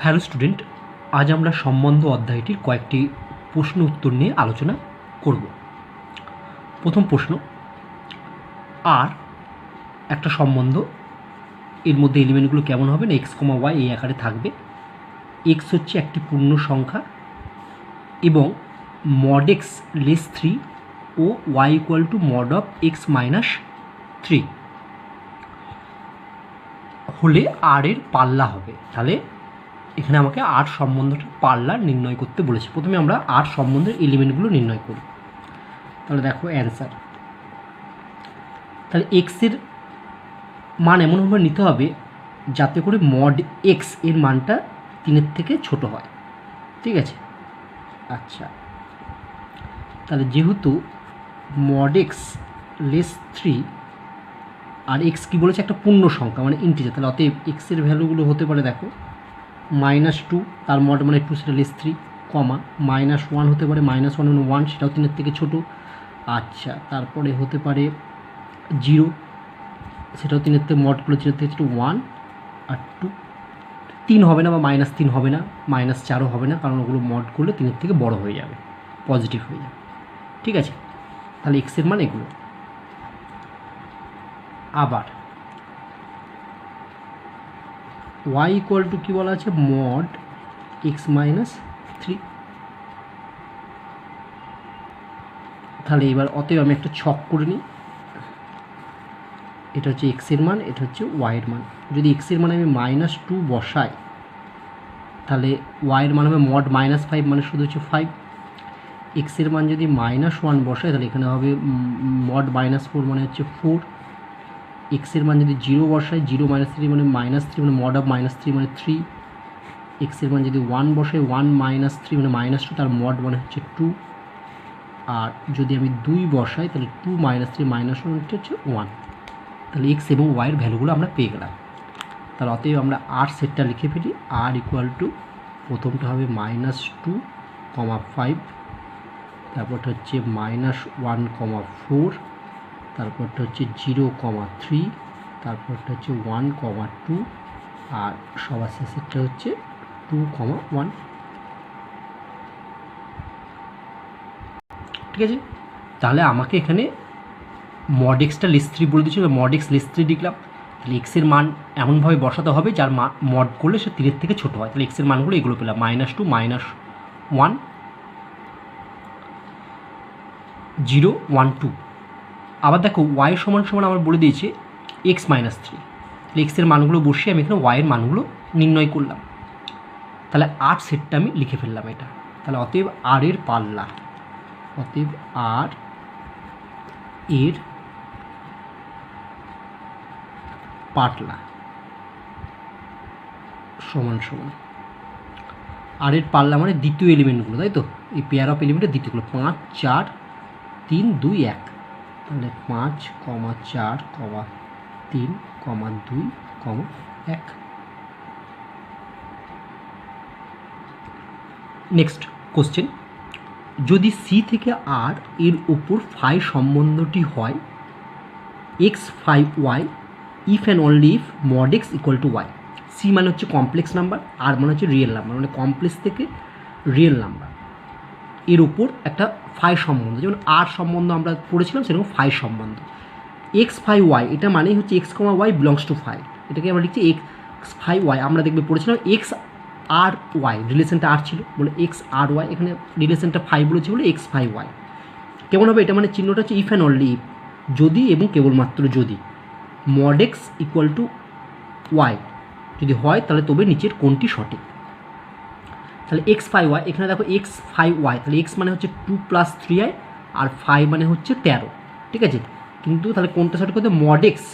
Hello student, আজ আমরা সম্বন্ধ অধ্যায়টির কয়েকটি প্রশ্ন উত্তর নিয়ে আলোচনা করব। প্রথম প্রশ্ন, আর একটা সম্বন্ধ, এর মধ্যে এলিমেন্টগুলো কেমন হবে না এক্স কমা ওয়াই এই আকারে থাকবে। এক্স হচ্ছে একটি পূর্ণ সংখ্যা এবং মড এক্স লেস 3 ও y equal to mod of x minus 3 হলে আর এর পাল্লা হবে। তাহলে এখানে আমাকে আর সম্বন্ধটা পাল্লা নির্ণয় করতে বলেছে। প্রথমে আমরা আর সম্বন্ধের এলিমেন্টগুলো নির্ণয় করি। তাহলে দেখো অ্যান্সার, তাহলে এক্সের মান এমনভাবে নিতে হবে যাতে করে মড এক্স এর মানটা 3-এর থেকে ছোট হয়। ঠিক আছে, আচ্ছা, তাহলে যেহেতু মড এক্স লেস 3 আর এক্স কী বলেছে একটা পূর্ণ সংখ্যা মানে ইন্টিজার, তাহলে অতএব এক্সের ভ্যালুগুলো হতে পারে দেখো -2, তার মড মানে 2 সেটা লেস 3, কমা -1 হতে পারে, -1 মানে 1 সেটাও 3-এর থেকে ছোটো। আচ্ছা, তারপরে হতে পারে 0, সেটাও 3-এর থেকে মডগুলো 3-এর থেকে ছোটো, 1 আর 2। 3 হবে না বা -3 হবে না, -4ও হবে না, কারণ ওগুলো মড করলে 3-এর থেকে বড় হয়ে যাবে, পজিটিভ হয়ে যাবে। ঠিক আছে, তাহলে এক্সের মান এগুলো। আবার y ইকুয়াল টু কী বলা আছে, মড এক্স মাইনাস 3। তাহলে এবার অতএব আমি একটা ছক করে নিই, এটা হচ্ছে এক্সের মান, এটা হচ্ছে ওয়াইয়ের মান। যদি এক্সের মানে আমি -2 বসাই তাহলে ওয়াইয়ের মান হবে মড -5 মানে শুধু হচ্ছে 5। এক্সের মান যদি -1 বসাই তাহলে এখানে হবে মড -4 মানে হচ্ছে 4। এক্সের মান যদি 0 বসাই, 0 - 3 মানে -3 মানে মড অফ -3 মানে 3। এক্সের মান যদি 1 বসাই, 1 - 3 মানে -2, তার মড মানে হচ্ছে 2। আর যদি আমি 2 বসাই তাহলে 2 - 3 - 1 হচ্ছে 1। তাহলে এক্স এবং ওয়াইয়ের ভ্যালুগুলো আমরা পেয়ে গেলাম। তাহলে অতএব আমরা আর সেটটা লিখে ফেলি, আর ইকুয়াল টু প্রথমটা হবে -2, 5, তারপরটা হচ্ছে -1, 4, তারপরটা হচ্ছে 0, 3, তারপরটা হচ্ছে 1, 2 আর সবার শেষেরটা হচ্ছে 2, 1। ঠিক আছে, তাহলে আমাকে এখানে মড এক্সটা লেস 3 বলে দিয়েছিল, মড এক্স লেস 3 লিখলাম। তাহলে এক্সের মান এমনভাবে বসাতে হবে যার মড করলে সে 3-এর থেকে ছোটো হয়। তাহলে এক্সের মানগুলো এগুলো পেলাম, -2, -1, 0, 1, 2। আবার দেখো ওয়াই সমান সমান আমার বলে দিয়েছে এক্স মাইনাস 3। তাহলে এক্সের মানগুলো বসিয়ে আমি এখানে ওয়াইয়ের মানগুলো নির্ণয় করলাম। তাহলে আর সেটটা আমি লিখে ফেললাম এটা। তাহলে অতএব আর এর পাল্লা, অতএব আর এর পাতলা সমান সমান আর এর পাল্লা মানে দ্বিতীয় এলিমেন্টগুলো, তাই তো, এই পেয়ার অফ এলিমেন্টের দ্বিতীয়গুলো 5, 4, 3, 2, 1। তাহলে 5, 4, 3, 2, 1। নেক্সট কোশ্চেন, যদি সি থেকে আর এর ওপর ফাই সম্বন্ধটি হয় x 5 y if and only if mod x equal to y. C মানে হচ্ছে কমপ্লেক্স নাম্বার, আর মানে হচ্ছে রিয়েল নাম্বার, মানে কমপ্লেক্স থেকে রিয়েল নাম্বার, এর ওপর একটা ফাই সম্বন্ধ, যেমন আর সম্বন্ধ আমরা পড়েছিলাম সেরকম ফাই সম্বন্ধ। এক্স 5 ওয়াই এটা মানেই হচ্ছে x comma y belongs to phi, এটাকে আমরা লিখছি এক্স 5 ওয়াই। আমরা দেখবে পড়েছিলাম এক্স আর ওয়াই, রিলেশনটা আর ছিল বলে এক্স আর ওয়াই, এখানে রিলেশনটা 5 বলেছে বলে এক্স 5 ওয়াই। কেমন হবে এটা, মানে চিহ্নটা হচ্ছে ইফ অ্যান্ড অনলি ইফ, যদি এবং কেবলমাত্র যদি mod x equal to y যদি হয় তাহলে তবে নিচের কোনটি সঠিক। তাহলে এক্স 5 ওয়াই, এখানে দেখো এক্স 5 ওয়াই, তাহলে এক্স মানে হচ্ছে 2 + 3i আর 5 মানে হচ্ছে 13। ঠিক আছে, কিন্তু তাহলে কোনটা সঠিক হতে, মড এক্স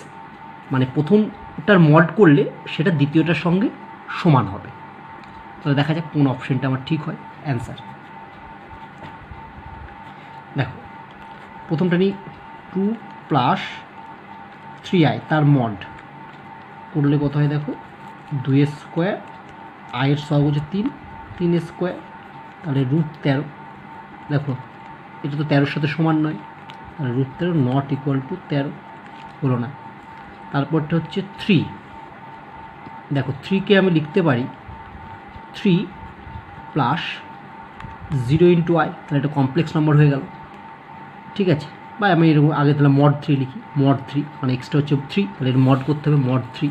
মানে প্রথমটার মড করলে সেটা দ্বিতীয়টার সঙ্গে সমান হবে। তাহলে দেখা যাক কোন অপশানটা আমার ঠিক হয়। অ্যান্সার দেখো, প্রথমটা নিই 2 + 3i, তার মড করলে কত হয় দেখো 2² আয়ের সহগ হচ্ছে 3² তাহলে √13। দেখো এটা তো 13-এর সাথে সমান নয়, তাহলে √13 নট ইকুয়াল টু 13 হলো না। তারপরটা হচ্ছে 3, দেখো 3কে আমি লিখতে পারি three plus zero into I, তাহলে এটা কমপ্লেক্স নম্বর হয়ে গেল। ঠিক আছে, বা আমি এরকম আগে তাহলে মড থ্রি লিখি, মড থ্রি মানে এক্সটা হচ্ছে থ্রি, তাহলে এর মড করতে হবে মড থ্রি।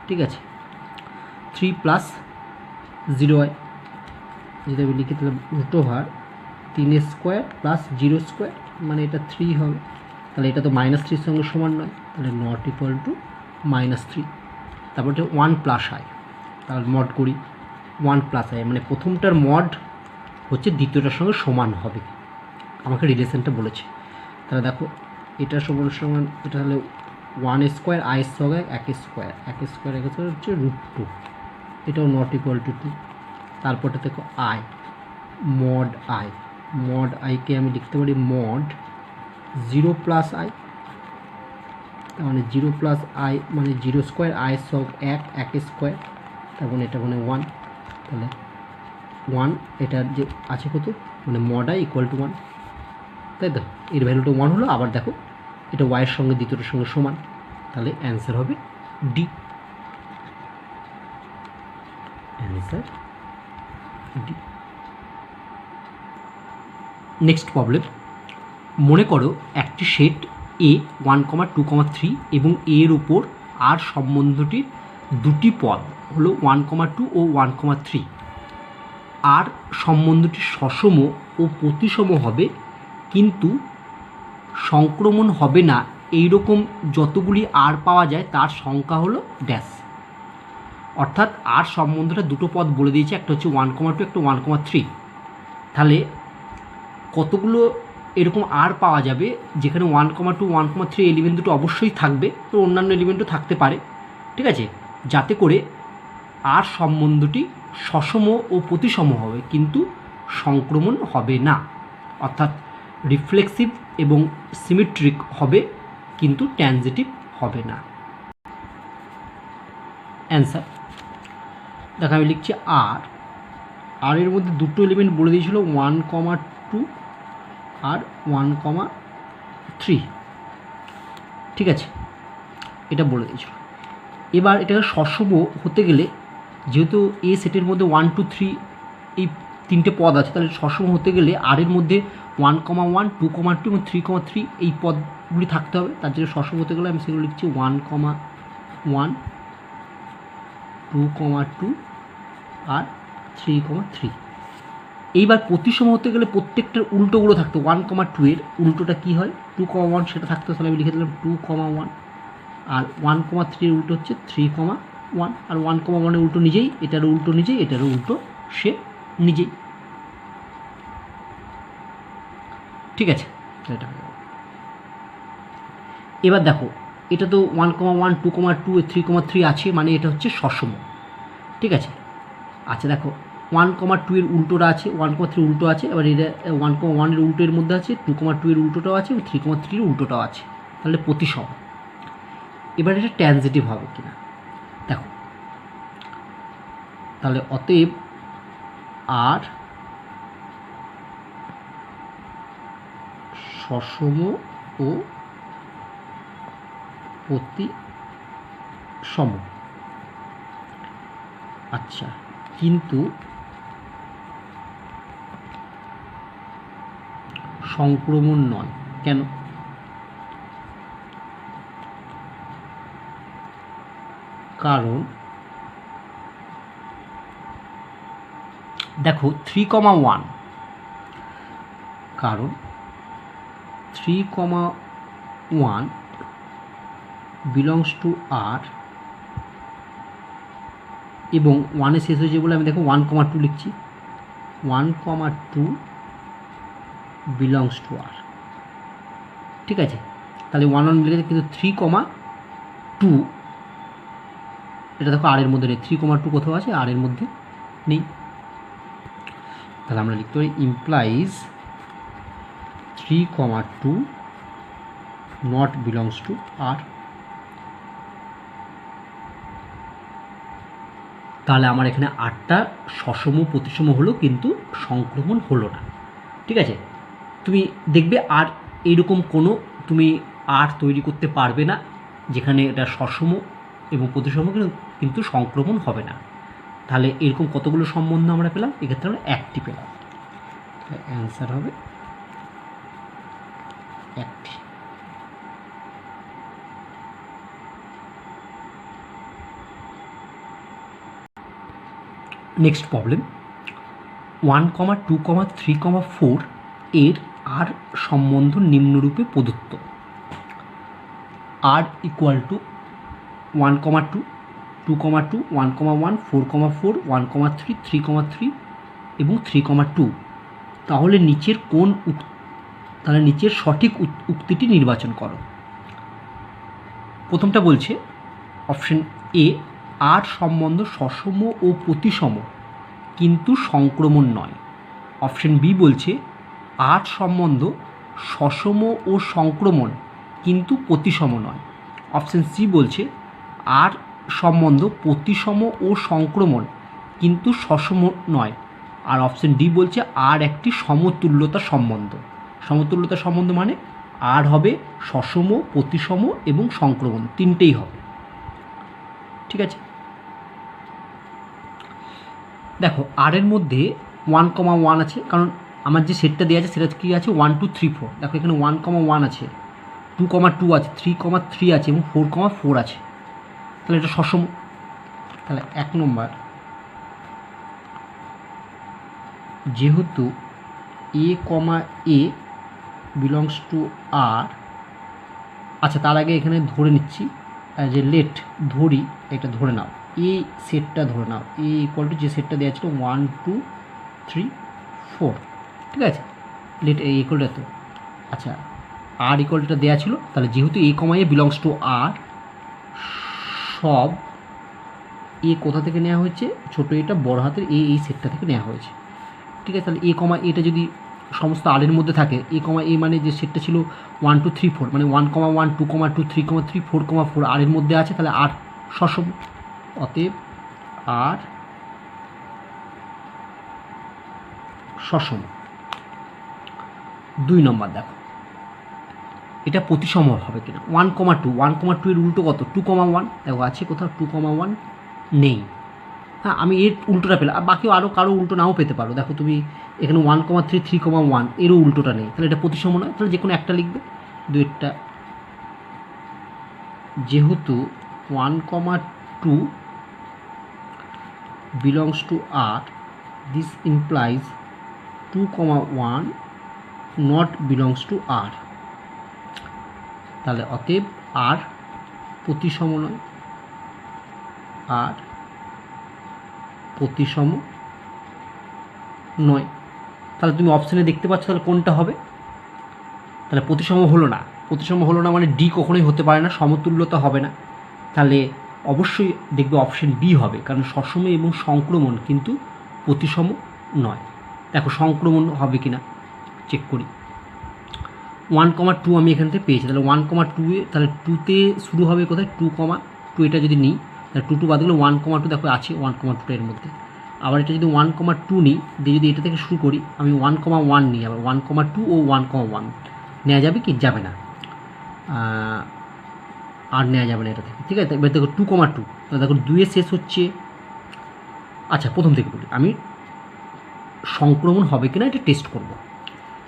ঠিক আছে, থ্রি প্লাস জিরো আই, যদি আমি লিখি তাহলে রুট ওভার তিন স্কোয়ার প্লাস জিরো স্কোয়ার, মানে এটা থ্রি হবে। তাহলে এটা তো মাইনাস থ্রির সঙ্গে সমান নয়, তাহলে not equal to minus three. তারপর এটা ওয়ান প্লাস আই, তাহলে মড করি ওয়ান প্লাস আই, মানে প্রথমটার মড হচ্ছে দ্বিতীয়টার সঙ্গে সমান হবে, আমাকে রিলেশনটা বলেছে। তাহলে দেখো এটা সমান সমান, এটা হলে ওয়ান স্কোয়ার আই সঙ্গে এক স্কোয়ার, এক স্কোয়ার হচ্ছে রুট টু, এটাও নট ইকুয়াল টু টু। তারপরটা দেখো আই, মড আই, মড আইকে আমি লিখতে পারি মড জিরো প্লাস আই, তার মানে জিরো প্লাস আই মানে জিরো স্কোয়ার, আই সব এক, এক স্কোয়ার, তার মানে এটা মানে ওয়ান। তাহলে ওয়ান এটার যে আছে কত, মানে mod I equal to one, তাই তো এর ভ্যালুটা ওয়ান হলো। আবার দেখো এটা ওয়াইয়ের সঙ্গে দ্বিতীয়টার সঙ্গে সমান, তাহলে অ্যান্সার হবে D, answer D. Next problem, মনে করো একটি সেট এ 1,2,3 এবং এর উপর আর সম্বন্ধটির দুটি পদ হলো 1,2 ও 1,3। আর সম্বন্ধটি সসম ও প্রতিসম হবে কিন্তু সংক্রমণ হবে না, এইরকম যতগুলি আর পাওয়া যায় তার সংখ্যা হলো ড্যাশ। অর্থাৎ আর সম্বন্ধটা দুটো পদ বলে দিয়েছে, একটা হচ্ছে 1,2 একটা 1,3। তাহলে কতগুলো এরকম আর পাওয়া যাবে যেখানে 1,2 1,3 এলিমেন্ট দুটো অবশ্যই থাকবে, তো অন্যান্য এলিমেন্টও থাকতে পারে। ঠিক আছে, যাতে করে আর সম্বন্ধটি সসম ও প্রতিসম হবে কিন্তু সংক্রমণ হবে না, অর্থাৎ রিফ্লেক্সিভ এবং সিমেট্রিক হবে কিন্তু ট্যানজেটিভ হবে না। অ্যান্সার দেখা আমি লিখছি আর, আর এর মধ্যে দুটো এলিমেন্ট বলে দিয়েছিল 1,2 আর 1,3। ঠিক আছে, এটা বলে দিয়েছিল। এবার এটাকে সসম হতে গেলে, যেহেতু এ সেটের মধ্যে 1 2 3 এই তিনটে পদ আছে, তাহলে সসম হতে গেলে আর এর মধ্যে 1,1 2,2 এবং 3,3 এই পদগুলি থাকতে হবে। তার জন্য সসম হতে গেলে আমি সেগুলো লিখছি 1,1 2,2 আর 3,3। এইবার প্রতিসম হতে গেলে প্রত্যেকটার উল্টোগুলো থাকতো, 1,2 এর উল্টোটা কী হয় 2,1 সেটা থাকতো, তাহলে আমি লিখে দিলাম 2,1। আর 1,3 এর উল্টো হচ্ছে 3,1, আর 1,1 এর উল্টো নিজেই, এটারও উল্টো নিজেই, এটারও উল্টো সে নিজেই। ঠিক আছে, এটা এবার দেখো এটা তো 1,1 2,2 3,3 আছে, মানে এটা হচ্ছে সসম। ঠিক আছে, আচ্ছা দেখো 1,2 এর উল্টোটা আছে, 1,3 উল্টো আছে, এবার এটা 1,1 এর উল্টো এর মধ্যে আছে, 2,2 এর উল্টোটাও আছে এবং 3,3 এর উল্টোটাও আছে, তাহলে প্রতিসম। এবার এটা ট্যানজেটিভ হবে কিনা দেখো, তাহলে অতএব আর সসম ও প্রতিসম, আচ্ছা কিন্তু সংক্রমণ নয়, কেন? কারণ দেখো 3,1, কারণ 3,1 বিলংস টু আর এবং 1-এ শেষ হয়েছে বলে আমি দেখো 1,2 লিখছি, 1,2 বিলংস টু আর। ঠিক আছে, তাহলে 1,1 লিখেছে, কিন্তু 3,2 এটা দেখো আর এর মধ্যে নেই, 3,2 কোথাও আছে আর এর মধ্যে নেই, তাহলে আমরা লিখতে পারি implies 3,2 not belongs to R. তাহলে আমার এখানে আটটা সসম প্রতিসম হলো কিন্তু সংক্রমণ হলো না। ঠিক আছে, তুমি দেখবে আর এইরকম কোনো তুমি আর তৈরি করতে পারবে না যেখানে এটা সসম এবং প্রতিসম কিন্তু সংক্রমণ হবে না। তাহলে এরকম কতগুলো সম্বন্ধ আমরা পেলাম? এক্ষেত্রে আমরা একটি পেলাম। তাহলে অ্যান্সার হবে একটি। নেক্সট প্রবলেম, 1, 2, 3, 4 এর আর সম্বন্ধ নিম্নরূপে প্রদত্ত। আর ইকুয়াল টু 1, 2, 2, 2, 1, 1, 4, 4, 1, 3, 3, 3 এবং 3, 2। তাহলে নিচের সঠিক উক্তিটি নির্বাচন করো। প্রথমটা বলছে অপশন এ, আর সম্বন্ধ সসম ও প্রতিসম কিন্তু সংক্রমণ নয়। অপশন বি বলছে আর সম্বন্ধ সসম ও সংক্রমণ কিন্তু প্রতিসম নয়। অপশন সি বলছে আর সম্বন্ধ প্রতিসম ও সংক্রমণ কিন্তু সসম নয়। আর অপশন ডি বলছে আর একটি সমতুল্যতা সম্বন্ধ। সমতুল্যতা সম্বন্ধ মানে আর হবে সসম, প্রতিসম এবং সংক্রমণ, তিনটেই হবে। ঠিক আছে, দেখো আর এর মধ্যে 1, 1 আছে, কারণ আমার যে সেটটা দেওয়া আছে সেটা কী আছে 1, 2, 3, 4। দেখো এখানে 1, 1 আছে, 2, 2 আছে, 3, 3 আছে এবং 4, 4 আছে। তাহলে এটা সসম। তাহলে 1 নম্বর, যেহেতু এ বিলংস টু আর, আচ্ছা তার আগে এখানে ধরে নিচ্ছি যে ধরি, এটা ধরে নাও এই সেটটা ধরে নাও, এ ইকুয়াল টু যে সেটটা দেওয়া ছিল 1, 2, 3, 4। ঠিক আছে, এ ইকুয়াল টু, আচ্ছা আর ইকুয়াল টুটা দেওয়া ছিল। তাহলে যেহেতু এ বিলংস টু আর, সব এ কোথা থেকে নেওয়া হয়েছে? ছোটো এটা বড় হাতের এই সেটটা থেকে নেওয়া হয়েছে। ঠিক আছে, তাহলে এটা যদি সমস্ত আরের মধ্যে থাকে, এ মানে যে সেটটা ছিল 1, 2, 3, 4, মানে 1, 1, 2, 2, 3, 3, 4, 4 আরের মধ্যে আছে, তাহলে আর সসম। অতএব আর সসম। 2 নম্বর, দেখো এটা প্রতিসম হবে কিনা। 1, 2 এর উল্টো কত? 2, 1। দেখো আছে কোথাও 2, 1 নেই। হ্যাঁ, আমি এর উল্টোটা পেলাম, আর বাকিও আরও কারো উল্টো নাও পেতে পারো। দেখো তুমি এখানে 1, 3, 3, 1 এরও উল্টোটা নেই, তাহলে এটা প্রতিসম নয়। তাহলে যে কোনো একটা লিখবে, দুইটা। যেহেতু 1, 2 belongs to R, this implies 2, 1 not belongs to R। তাহলে অতএব আর প্রতিসম নয়, আর প্রতিসম নয়। তাহলে তুমি অপশানে দেখতে পাচ্ছ, তাহলে কোনটা হবে? তাহলে প্রতিসম হলো না। প্রতিসম হলো না মানে ডি কখনোই হতে পারে না, সমতুল্যতা হবে না। তাহলে অবশ্যই দেখবে অপশন বি হবে, কারণ সসম এবং সংক্রমণ কিন্তু প্রতিসম নয়। দেখো সংক্রমণ হবে কি না চেক করি। 1, 2 আমি এখান থেকে পেয়েছি, তাহলে 1, 2 তাহলে 2তে শুরু হবে কোথায়? 2, 2 এটা যদি নিই তাহলে 2 বাদ গেলে 1, 2 দেখো আছে 1, 2 এর মধ্যে। আবার এটা যদি 1, 2 নিই, দিয়ে যদি এটা থেকে শুরু করি, আমি 1, 1 নিই, আবার 1, 2 ও 1, 1 নেওয়া যাবে কি? যাবে না, আর নেওয়া যাবে না এটা থেকে। ঠিক আছে, এবার দেখো 2, 2 তাহলে দেখো 2 শেষ হচ্ছে। আচ্ছা প্রথম থেকে বলি, আমি সংক্রমণ হবে কিনা এটা টেস্ট করব।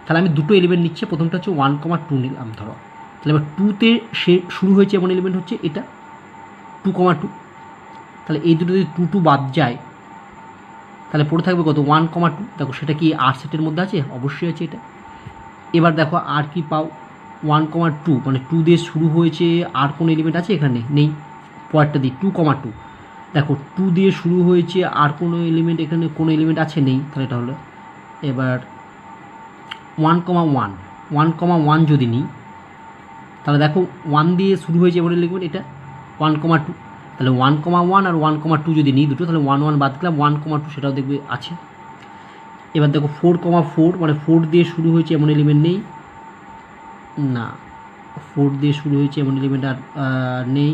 তাহলে আমি দুটো এলিমেন্ট নিচ্ছি, প্রথমটা হচ্ছে 1, 2 নিলাম ধরো। তাহলে এবার 2তে সে শুরু হয়েছে এমন এলিমেন্ট হচ্ছে এটা 2, 2। তাহলে এই দুটো যদি 2, 2 বাদ যায়, তাহলে পড়ে থাকবে কত? 1, 2। দেখো সেটা কি আর সেটের মধ্যে আছে? অবশ্যই আছে এটা। এবার দেখো আর কি পাও? 1, 2, মানে 2 দিয়ে শুরু হয়েছে, আর কোনো এলিমেন্ট আছে এখানে? নেই। পরেরটা দিই 2, 2। দেখো 2 দিয়ে শুরু হয়েছে, আর কোনো এলিমেন্ট এখানে কোনো এলিমেন্ট আছে? নেই। তাহলে এটা হলো। এবার 1, 1 যদি নিই, তাহলে দেখো 1 দিয়ে শুরু হয়েছে এমন এলিমেন্ট এটা 1, 2। তাহলে 1, 1 আর 1, 2 যদি নিই দুটো, তাহলে 1, 1 বাদ দিলাম, 1, 2 সেটাও দেখবে আছে। এবার দেখো 4, 4, মানে 4 দিয়ে শুরু হয়েছে এমন এলিমেন্ট নেই, না 4 দিয়ে শুরু হয়েছে এমন এলিমেন্ট আর নেই।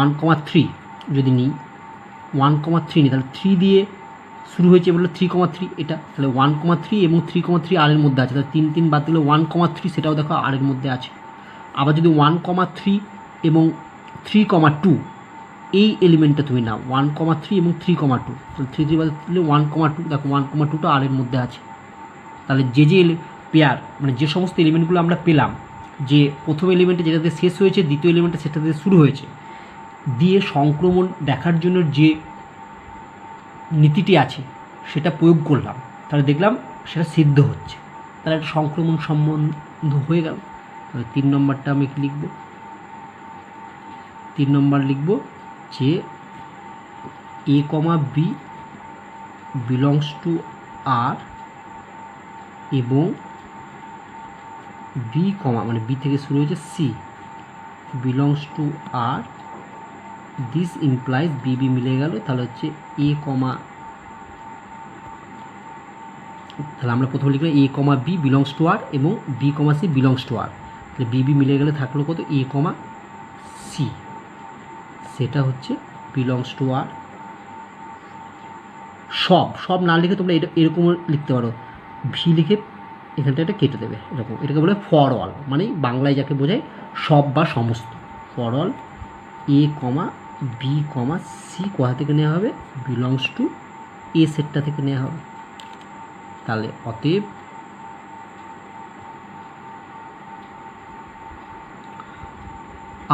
1, 3 যদি নিই, 1, 3 নিই, তাহলে 3 দিয়ে শুরু হয়েছে বললো 3, 3 এটা, তাহলে 1, 3 এবং 3, 3 আর এর মধ্যে আছে, তাহলে 3, 3 বাদ দিলে 1, 3 সেটাও দেখো আর এর মধ্যে আছে। আবার যদি 1, 3 এবং 3, 2 এই এলিমেন্টটা তুমি নাও 1,3 এবং 3,2, তাহলে 3 বাদে দিলে 1,2, দেখো 1,2টা আর এর মধ্যে আছে। তাহলে যে পেয়ার মানে যে সমস্ত এলিমেন্টগুলো আমরা পেলাম, যে প্রথম এলিমেন্টে যেটাতে শেষ হয়েছে, দ্বিতীয় এলিমেন্টে সেটাতে শুরু হয়েছে, দিয়ে সংক্রমণ দেখার জন্য যে নীতিটি আছে সেটা প্রয়োগ করলাম, তাহলে দেখলাম সেটা সিদ্ধ হচ্ছে, তাহলে একটা সংক্রমণ সম্বন্ধ হয়ে গেল। তাহলে 3 নম্বরটা আমি কি লিখব? 3 নম্বর লিখব যে a, b belongs to R এবং b, মানে b থেকে শুরু হয়েছে c belongs to R, this implies B মিলে গেল, তাহলে হচ্ছে a, তাহলে আমরা প্রথমে লিখলাম a, b belongs to R এবং b, c belongs to R, তাহলে বি মিলে গেলে থাকলো কত? a, c, সেটা হচ্ছে বিলংস টু আর। সব না লিখে তোমরা এরকম লিখতে পারো, ভি লিখে এখানটা এটা কেটে দেবে, এরকম। এটাকে বলে ফর অল, মানে বাংলায় যাকে বোঝায় সব বা সমস্ত। For all a, b, c কোথা থেকে নেওয়া হবে? বিলংস টু এ সেটটা থেকে নেওয়া হবে। তাহলে অতএব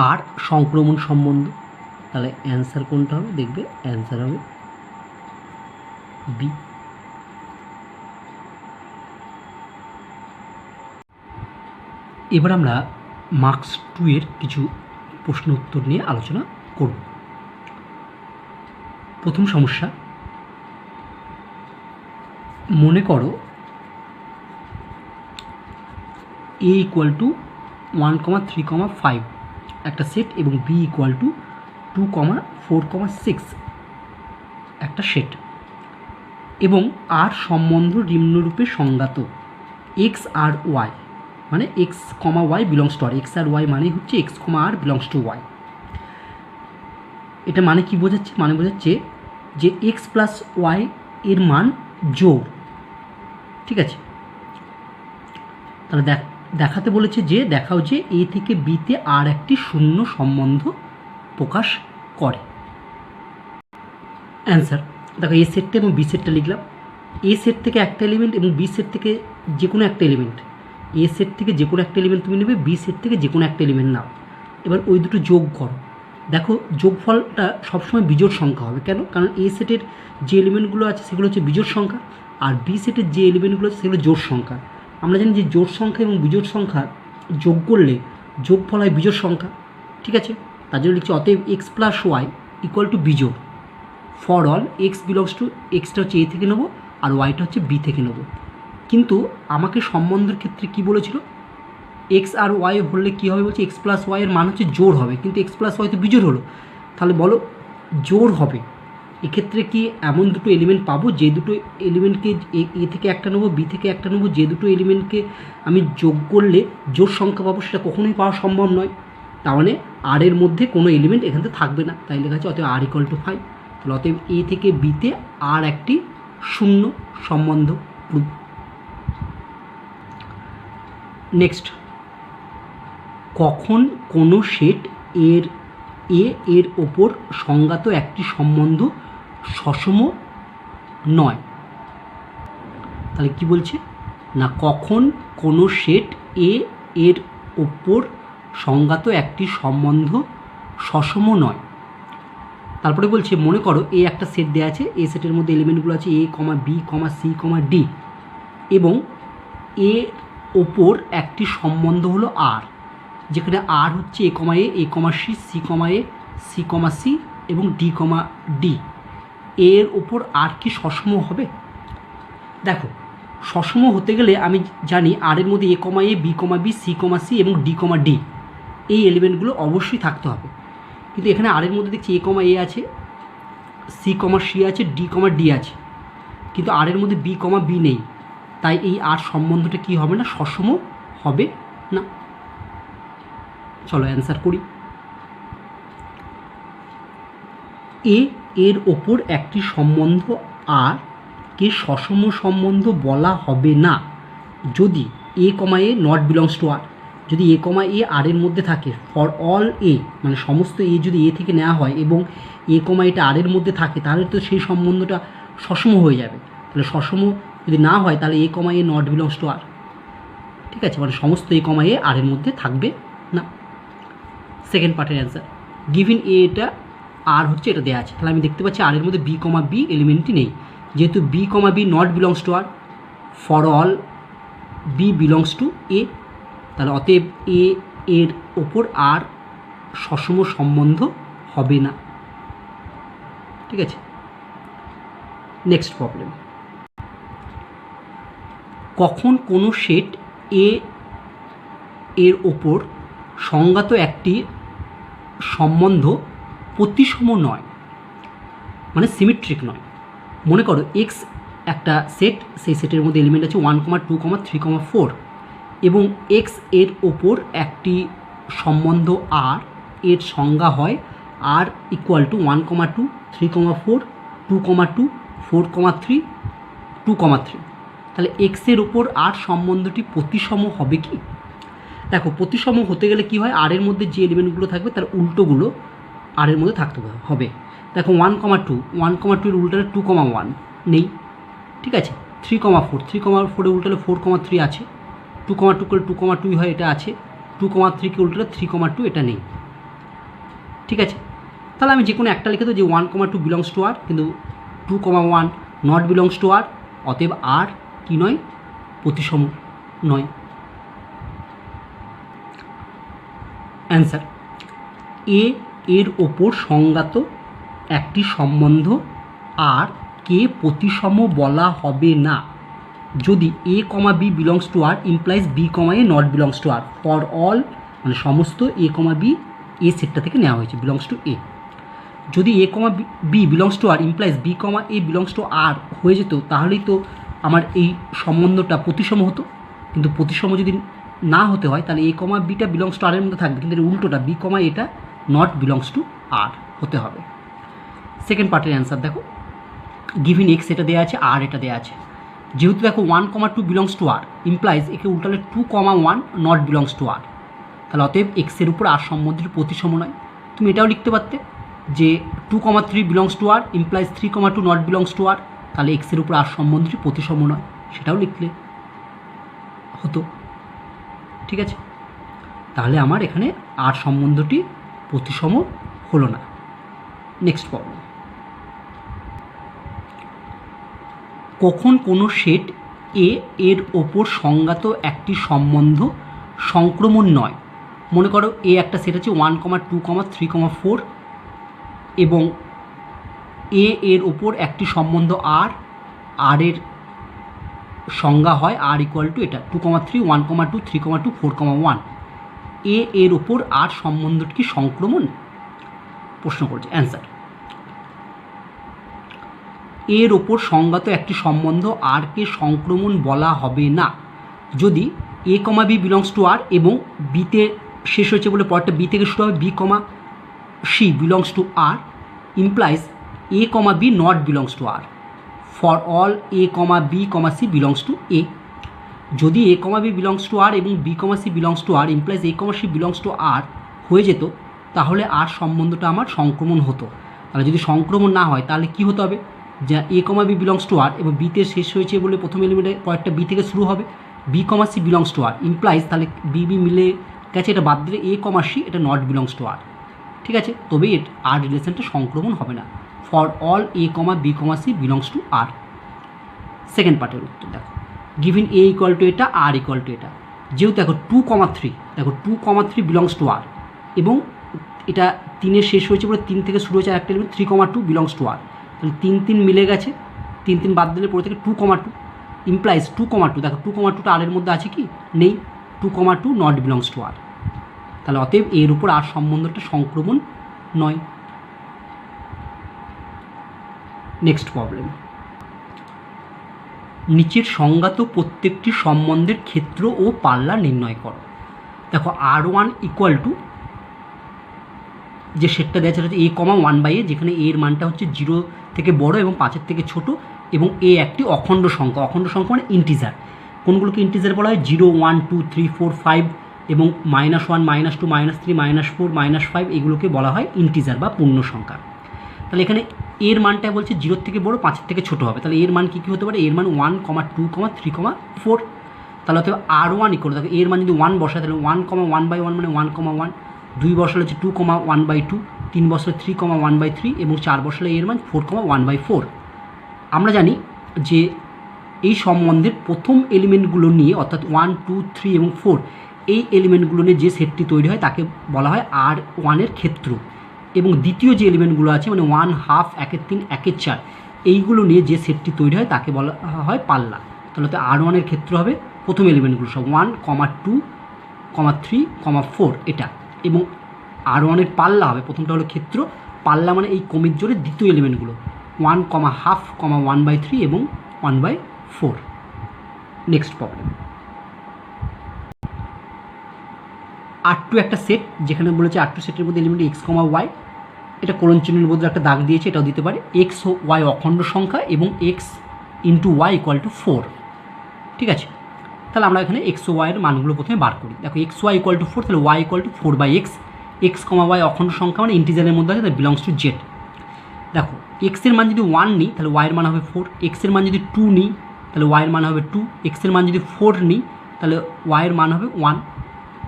আর সংক্রমণ সম্বন্ধ, তাহলে অ্যান্সার কোনটা হবে? দেখবে অ্যান্সার হবে বি। এবার আমরা মার্কস 2 এর কিছু প্রশ্ন উত্তর নিয়ে আলোচনা করব। প্রথম সমস্যা, মনে করো a = 1,3,5 একটা সেট এবং b = 2,4,6 একটা সেট, এবং আর সম্বন্ধ নিম্নরূপে সংজ্ঞাত x আর y, মানে x, y belongs to R, x R y মানে হচ্ছে x, r belongs to y। এটা মানে কি বোঝাচ্ছে? মানে বোঝাচ্ছে যে x প্লাস y এর মান জোড়, ঠিক আছে? তাহলে দেখাতে বলেছে যে দেখাও যে a থেকে b তে আর একটি শূন্য সম্বন্ধ প্রকাশ করে। অ্যান্সার দেখো, এ সেটটা এবং বি সেটটা লিখলাম। এ সেট থেকে একটা এলিমেন্ট এবং বি সেট থেকে যে কোনো একটা এলিমেন্ট, এ সেট থেকে যে কোনো একটা এলিমেন্ট তুমি নেবে, বি সেট থেকে যে কোনো একটা এলিমেন্ট নাও। এবার ওই দুটো যোগ করো, দেখো যোগফলটা সবসময় বিজোড় সংখ্যা হবে। কেন? কারণ এ সেটের যে এলিমেন্টগুলো আছে সেগুলো হচ্ছে বিজোড় সংখ্যা, আর বি সেটের যে এলিমেন্টগুলো আছে সেগুলো জোড় সংখ্যা। আমরা জানি যে জোড় সংখ্যা এবং বিজোড় সংখ্যা যোগ করলে যোগফল হয় বিজোড় সংখ্যা, ঠিক আছে? তার জন্য লিখছি অতএব x plus y equal to বিজোড়। For all x belongs to, এক্সটা হচ্ছে এ থেকে নেবো আর ওয়াইটা হচ্ছে বি থেকে নেবো। কিন্তু আমাকে সম্বন্ধের ক্ষেত্রে কি বলেছিল? এক্স আর ওয়াই হলে কী হবে বলছে? এক্স প্লাস ওয়াইয়ের মান হচ্ছে জোড় হবে, কিন্তু এক্স প্লাস ওয়াই তো বিজোড় হলো। তাহলে বলো জোড় হবে, এক্ষেত্রে কি এমন দুটো এলিমেন্ট পাবো যে দুটো এলিমেন্টকে এ থেকে একটা নেবো, বি থেকে একটা নেবো, যে দুটো এলিমেন্টকে আমি যোগ করলে জোড় সংখ্যা পাবো? সেটা কখনোই পাওয়া সম্ভব নয়। তার মানে আর এর মধ্যে কোনো এলিমেন্ট এখান থেকে থাকবে না, তাই লেখা আছে অতএব আর ইকুয়াল টু 5। তাহলে অতএব এ থেকে বিতে আর একটি শূন্য সম্বন্ধ প্রুভ। নেক্সট, কখন কোনো সেট এর ওপর সংজ্ঞাত একটি সম্বন্ধ সসম নয়? তাহলে কি বলছে না, কখন কোনো সেট এর ওপর সংজ্ঞাত একটি সম্বন্ধ সসম নয়। তারপরে বলছে মনে করো এ একটা সেট দেওয়া আছে, এ সেটের মধ্যে এলিমেন্টগুলো আছে a, b, c, d, এবং এর ওপর একটি সম্বন্ধ হলো আর, যেখানে আর হচ্ছে a, c, c, c এবং d, এর ওপর আর কি সসম হবে? দেখো, সসম হতে গেলে আমি জানি আর এর মধ্যে a, b, c, c এবং d, এই এলিমেন্টগুলো অবশ্যই থাকতে হবে। কিন্তু এখানে আর এর মধ্যে দেখছি a আছে, c, c আছে, d আছে, কিন্তু আর এর মধ্যে b নেই, তাই এই আর সম্বন্ধটা কি হবে না? সসম হবে না। চলো অ্যান্সার করি। এর ওপর একটি সম্বন্ধ আর কে সসম সম্বন্ধ বলা হবে না যদি a, নট বিলংস টু আর। যদি এ কমা এ আর এর মধ্যে থাকে ফর অল এ, মানে সমস্ত এ যদি এ থেকে নেওয়া হয় এবং এ কমা এটা আর এর মধ্যে থাকে, তাহলে তো সেই সম্বন্ধটা সসম হয়ে যাবে। তাহলে সসম যদি না হয় তাহলে এ কমা a not belongs to R. ঠিক আছে, মানে সমস্ত এ কমা এ আর এর মধ্যে থাকবে না। সেকেন্ড পার্টের অ্যান্সার, গিভিন এ এটা আর হচ্ছে এটা দেওয়া আছে, তাহলে আমি দেখতে পাচ্ছি আর এর মধ্যে বি কমা বি এলিমেন্টই নেই, যেহেতু b comma b not belongs to R, for all b belongs to A, তাহলে অতএব এ এর ওপর আর সসম সম্বন্ধ হবে না। ঠিক আছে, নেক্সট প্রবলেম, কখন কোনো সেট এ এর ওপর সংজ্ঞাত একটি সম্বন্ধ প্রতিসম নয়, মানে সিমেট্রিক নয়। মনে করো এক্স একটা সেট, সেই সেটের মধ্যে এলিমেন্ট আছে 1, 2, 3, 4 এবং এক্স এর ওপর একটি সম্বন্ধ আর এর সংজ্ঞা হয় আর ইকুয়াল টু 1, 2, 3, 4, 2, 2, 4, 3, 2, 3। তাহলে এক্সের ওপর আর সম্বন্ধটি প্রতিসম হবে কি? দেখো, প্রতিসম হতে গেলে কি হয়, আর এর মধ্যে যে এলিমেন্টগুলো থাকবে তার উল্টোগুলো আর এর মধ্যে থাকতে হবে। দেখো 1, 2 এর উল্টালে 2, 1 নেই। ঠিক আছে, 3, 4 এর উল্টালে 4, 3 আছে। 2, 2 করলে 2, 2 হয়, এটা আছে। 2, 3কে উল্টালে 3, 2 এটা নেই। ঠিক আছে, তাহলে আমি যে কোনো একটা লিখে দেবো যে 1, 2 বিলংস টু আর, কিন্তু 2, 1 নট বিলংস টু আর, অতএব আর কি নয়, প্রতিসম নয়। অ্যান্সার, এ এর ওপর সংজ্ঞাত একটি সম্বন্ধ আর কে প্রতিসম বলা হবে না যদি a comma b belongs to R implies b comma a not belongs to R for all, মানে সমস্ত এ কমা বি এ সেটটা থেকে নেওয়া হয়েছে বিলংস টু এ। যদি a comma b belongs to R implies b comma a belongs to R হয়ে যেত, তাহলেই তো আমার এই সম্বন্ধটা প্রতিসম হতো। কিন্তু প্রতিসম যদি না হতে হয় তাহলে এ কমা বিটা বিলংস টু আর এর মধ্যে থাকবে, কিন্তু এর উল্টোটা বি কমা এটা নট বিলংস টু আর হতে হবে। সেকেন্ড পার্টের অ্যান্সার দেখো, গিভিন এক্স এটা দেওয়া আছে আর এটা দেওয়া আছে, যেহেতু দেখো 1, 2 বিলংস টু আর ইমপ্লাইজ একে উল্টালে 2, 1 নট বিলংস টু আর, তাহলে অতএব এক্সের উপর আর সম্বন্ধটি প্রতিসম নয়। তুমি এটাও লিখতে পারতে যে 2, 3 belongs to R implies 3, 2 not belongs to R, তাহলে এক্সের উপর আর সম্বন্ধটি প্রতিসম নয়, সেটাও লিখলে হতো। ঠিক আছে, তাহলে আমার এখানে আর সম্বন্ধটি প্রতিসম হলো না। নেক্সট প্রবলেম, কখন কোনো সেট এ এর ওপর সংজ্ঞাত একটি সম্বন্ধ সংক্রমণ নয়। মনে করো এ একটা সেট আছে 1, 2, 3, 4 এবং এ এর ওপর একটি সম্বন্ধ আর এর সংজ্ঞা হয় আর ইকুয়াল টু এটা 2, 3, 1, 2, 3, 2, 4, 1। এ এর ওপর আর সম্বন্ধটি কি সংক্রমণ? প্রশ্ন করছে। অ্যান্সার, এর ওপর সংজ্ঞাত একটি সম্বন্ধ আর কে সংক্রমণ বলা হবে না যদি a comma b belongs to R এবং বিতে শেষ হয়েছে বলে পরেরটা বি থেকে শুরু হবে, B comma C belongs to R implies a comma b not belongs to R for all A comma B comma C belongs to A. যদি a comma b belongs to R এবং b comma C belongs to R implies a comma C belongs to R হয়ে যেত, তাহলে আর সম্বন্ধটা আমার সংক্রমণ হতো। তাহলে যদি সংক্রমণ না হয় তাহলে কি হতে হবে, যা এ comma b belongs to R এবং বিতে শেষ হয়েছে বলে প্রথম এলিমেন্টে পরেরটা বি থেকে শুরু হবে, B comma C belongs to R implies, তাহলে বি বি মিলে গেছে, এটা বাদ দিলে এ কমা সি এটা নট বিলংস টু আর। ঠিক আছে, তবেই আর রিলেশনটা সংক্রমণ হবে না for all A comma B comma C belongs to R. Second পার্টের উত্তর দেখো, গিভিন এ ইকুয়াল টু এটা আর ইকুয়াল টু এটা, যেহেতু দেখো 2, 3 দেখো 2, 3 বিলংস টু আর এবং এটা 3 শেষ হয়েছে বলে 3 থেকে শুরু হয়েছে একটা এলিমেন্ট 3, 2 বিলংস টু আর, তাহলে 3, 3 মিলে গেছে, 3, 3 বাদ দিলে পরে থেকে 2, 2 ইমপ্লাইজ 2, 2 দেখো 2, 2টা আর এর মধ্যে আছে কি নেই, 2, 2 নট বিলংস টু আর, তাহলে অতএব এর উপর আর সম্বন্ধটা সংক্রমণ নয়। নেক্সট প্রবলেম, নিচের সংজ্ঞাত প্রত্যেকটি সম্বন্ধের ক্ষেত্র ও পাল্লা নির্ণয় করো। দেখো R1 ইকুয়াল টু যে সেটটা দেওয়া আছে এ কমা 1/a, যেখানে এর মানটা হচ্ছে 0 থেকে বড় এবং 5-এর থেকে ছোট এবং এ একটি অখণ্ড সংখ্যা। অখণ্ড সংখ্যা মানে ইন্টিজার। কোনগুলোকে ইন্টিজার বলা হয়? 0, 1, 2, 3, 4, 5 এবং -1, -2, -3, -4, -5 এগুলোকে বলা হয় ইন্টিজার বা পূর্ণ সংখ্যা। তাহলে এখানে এর মানটা বলছে 0 থেকে বড়, 5 থেকে ছোটো হবে। তাহলে এর মান কী কী হতে পারে? এর মান 1, 2, 3, 4। তাহলে অতএব R1 ইকুয়াল, দেখো এর মান যদি 1 বসায় তাহলে 1, 1/1 মানে 1,1, 2 বসালে হচ্ছে 2, 1/2, 3 বসালে 3, 1/3 এবং 4 বসালে এর মান 4, 1/4। আমরা জানি যে এই সম্বন্ধের প্রথম এলিমেন্টগুলো নিয়ে অর্থাৎ 1, 2, 3 এবং 4 এই এলিমেন্টগুলো নিয়ে যে সেটটি তৈরি হয় তাকে বলা হয় R1 এর ক্ষেত্র। এবং দ্বিতীয় যে এলিমেন্টগুলো আছে মানে 1, হাফ, 1, 3, 1, 4 এইগুলো নিয়ে যে সেটটি তৈরি হয় তাকে বলা হয় পাল্লা। তাহলে তো R1 এর ক্ষেত্র হবে প্রথম এলিমেন্টগুলো সব 1, 2, 3, 4 এটা। এবং R1 এর পাল্লা হবে, প্রথমটা হলো ক্ষেত্র, পাল্লা মানে এই কমির জোরের দ্বিতীয় এলিমেন্টগুলো 1, হাফ, 1/3 এবং 1/4। নেক্সট প্রবলেম, R2 একটা সেট, যেখানে বলেছে R2 সেটের মধ্যে এলিমেন্ট x, y, এটা কোলন চিহ্নের বদলে একটা দাগ দিয়েছে, এটাও দিতে পারে। x ও y অখণ্ড সংখ্যা এবং x into y equal to 4। ঠিক আছে, তাহলে আমরা এখানে x ও y এর মানগুলো প্রথমে বার করি। দেখো x, y ইকুয়াল টু 4, তাহলে y equal to 4/x। x, y অখণ্ড সংখ্যা মানে ইন্টিজারের মধ্যে আছে, তাহলে বিলংস টু z। দেখো x এর মান যদি 1 নিই তাহলে y এর মান হবে 4, x এর মান যদি 2 নিই তাহলে y এর মান হবে 2, x এর মান যদি 4 নিই তাহলে y এর মান হবে 1।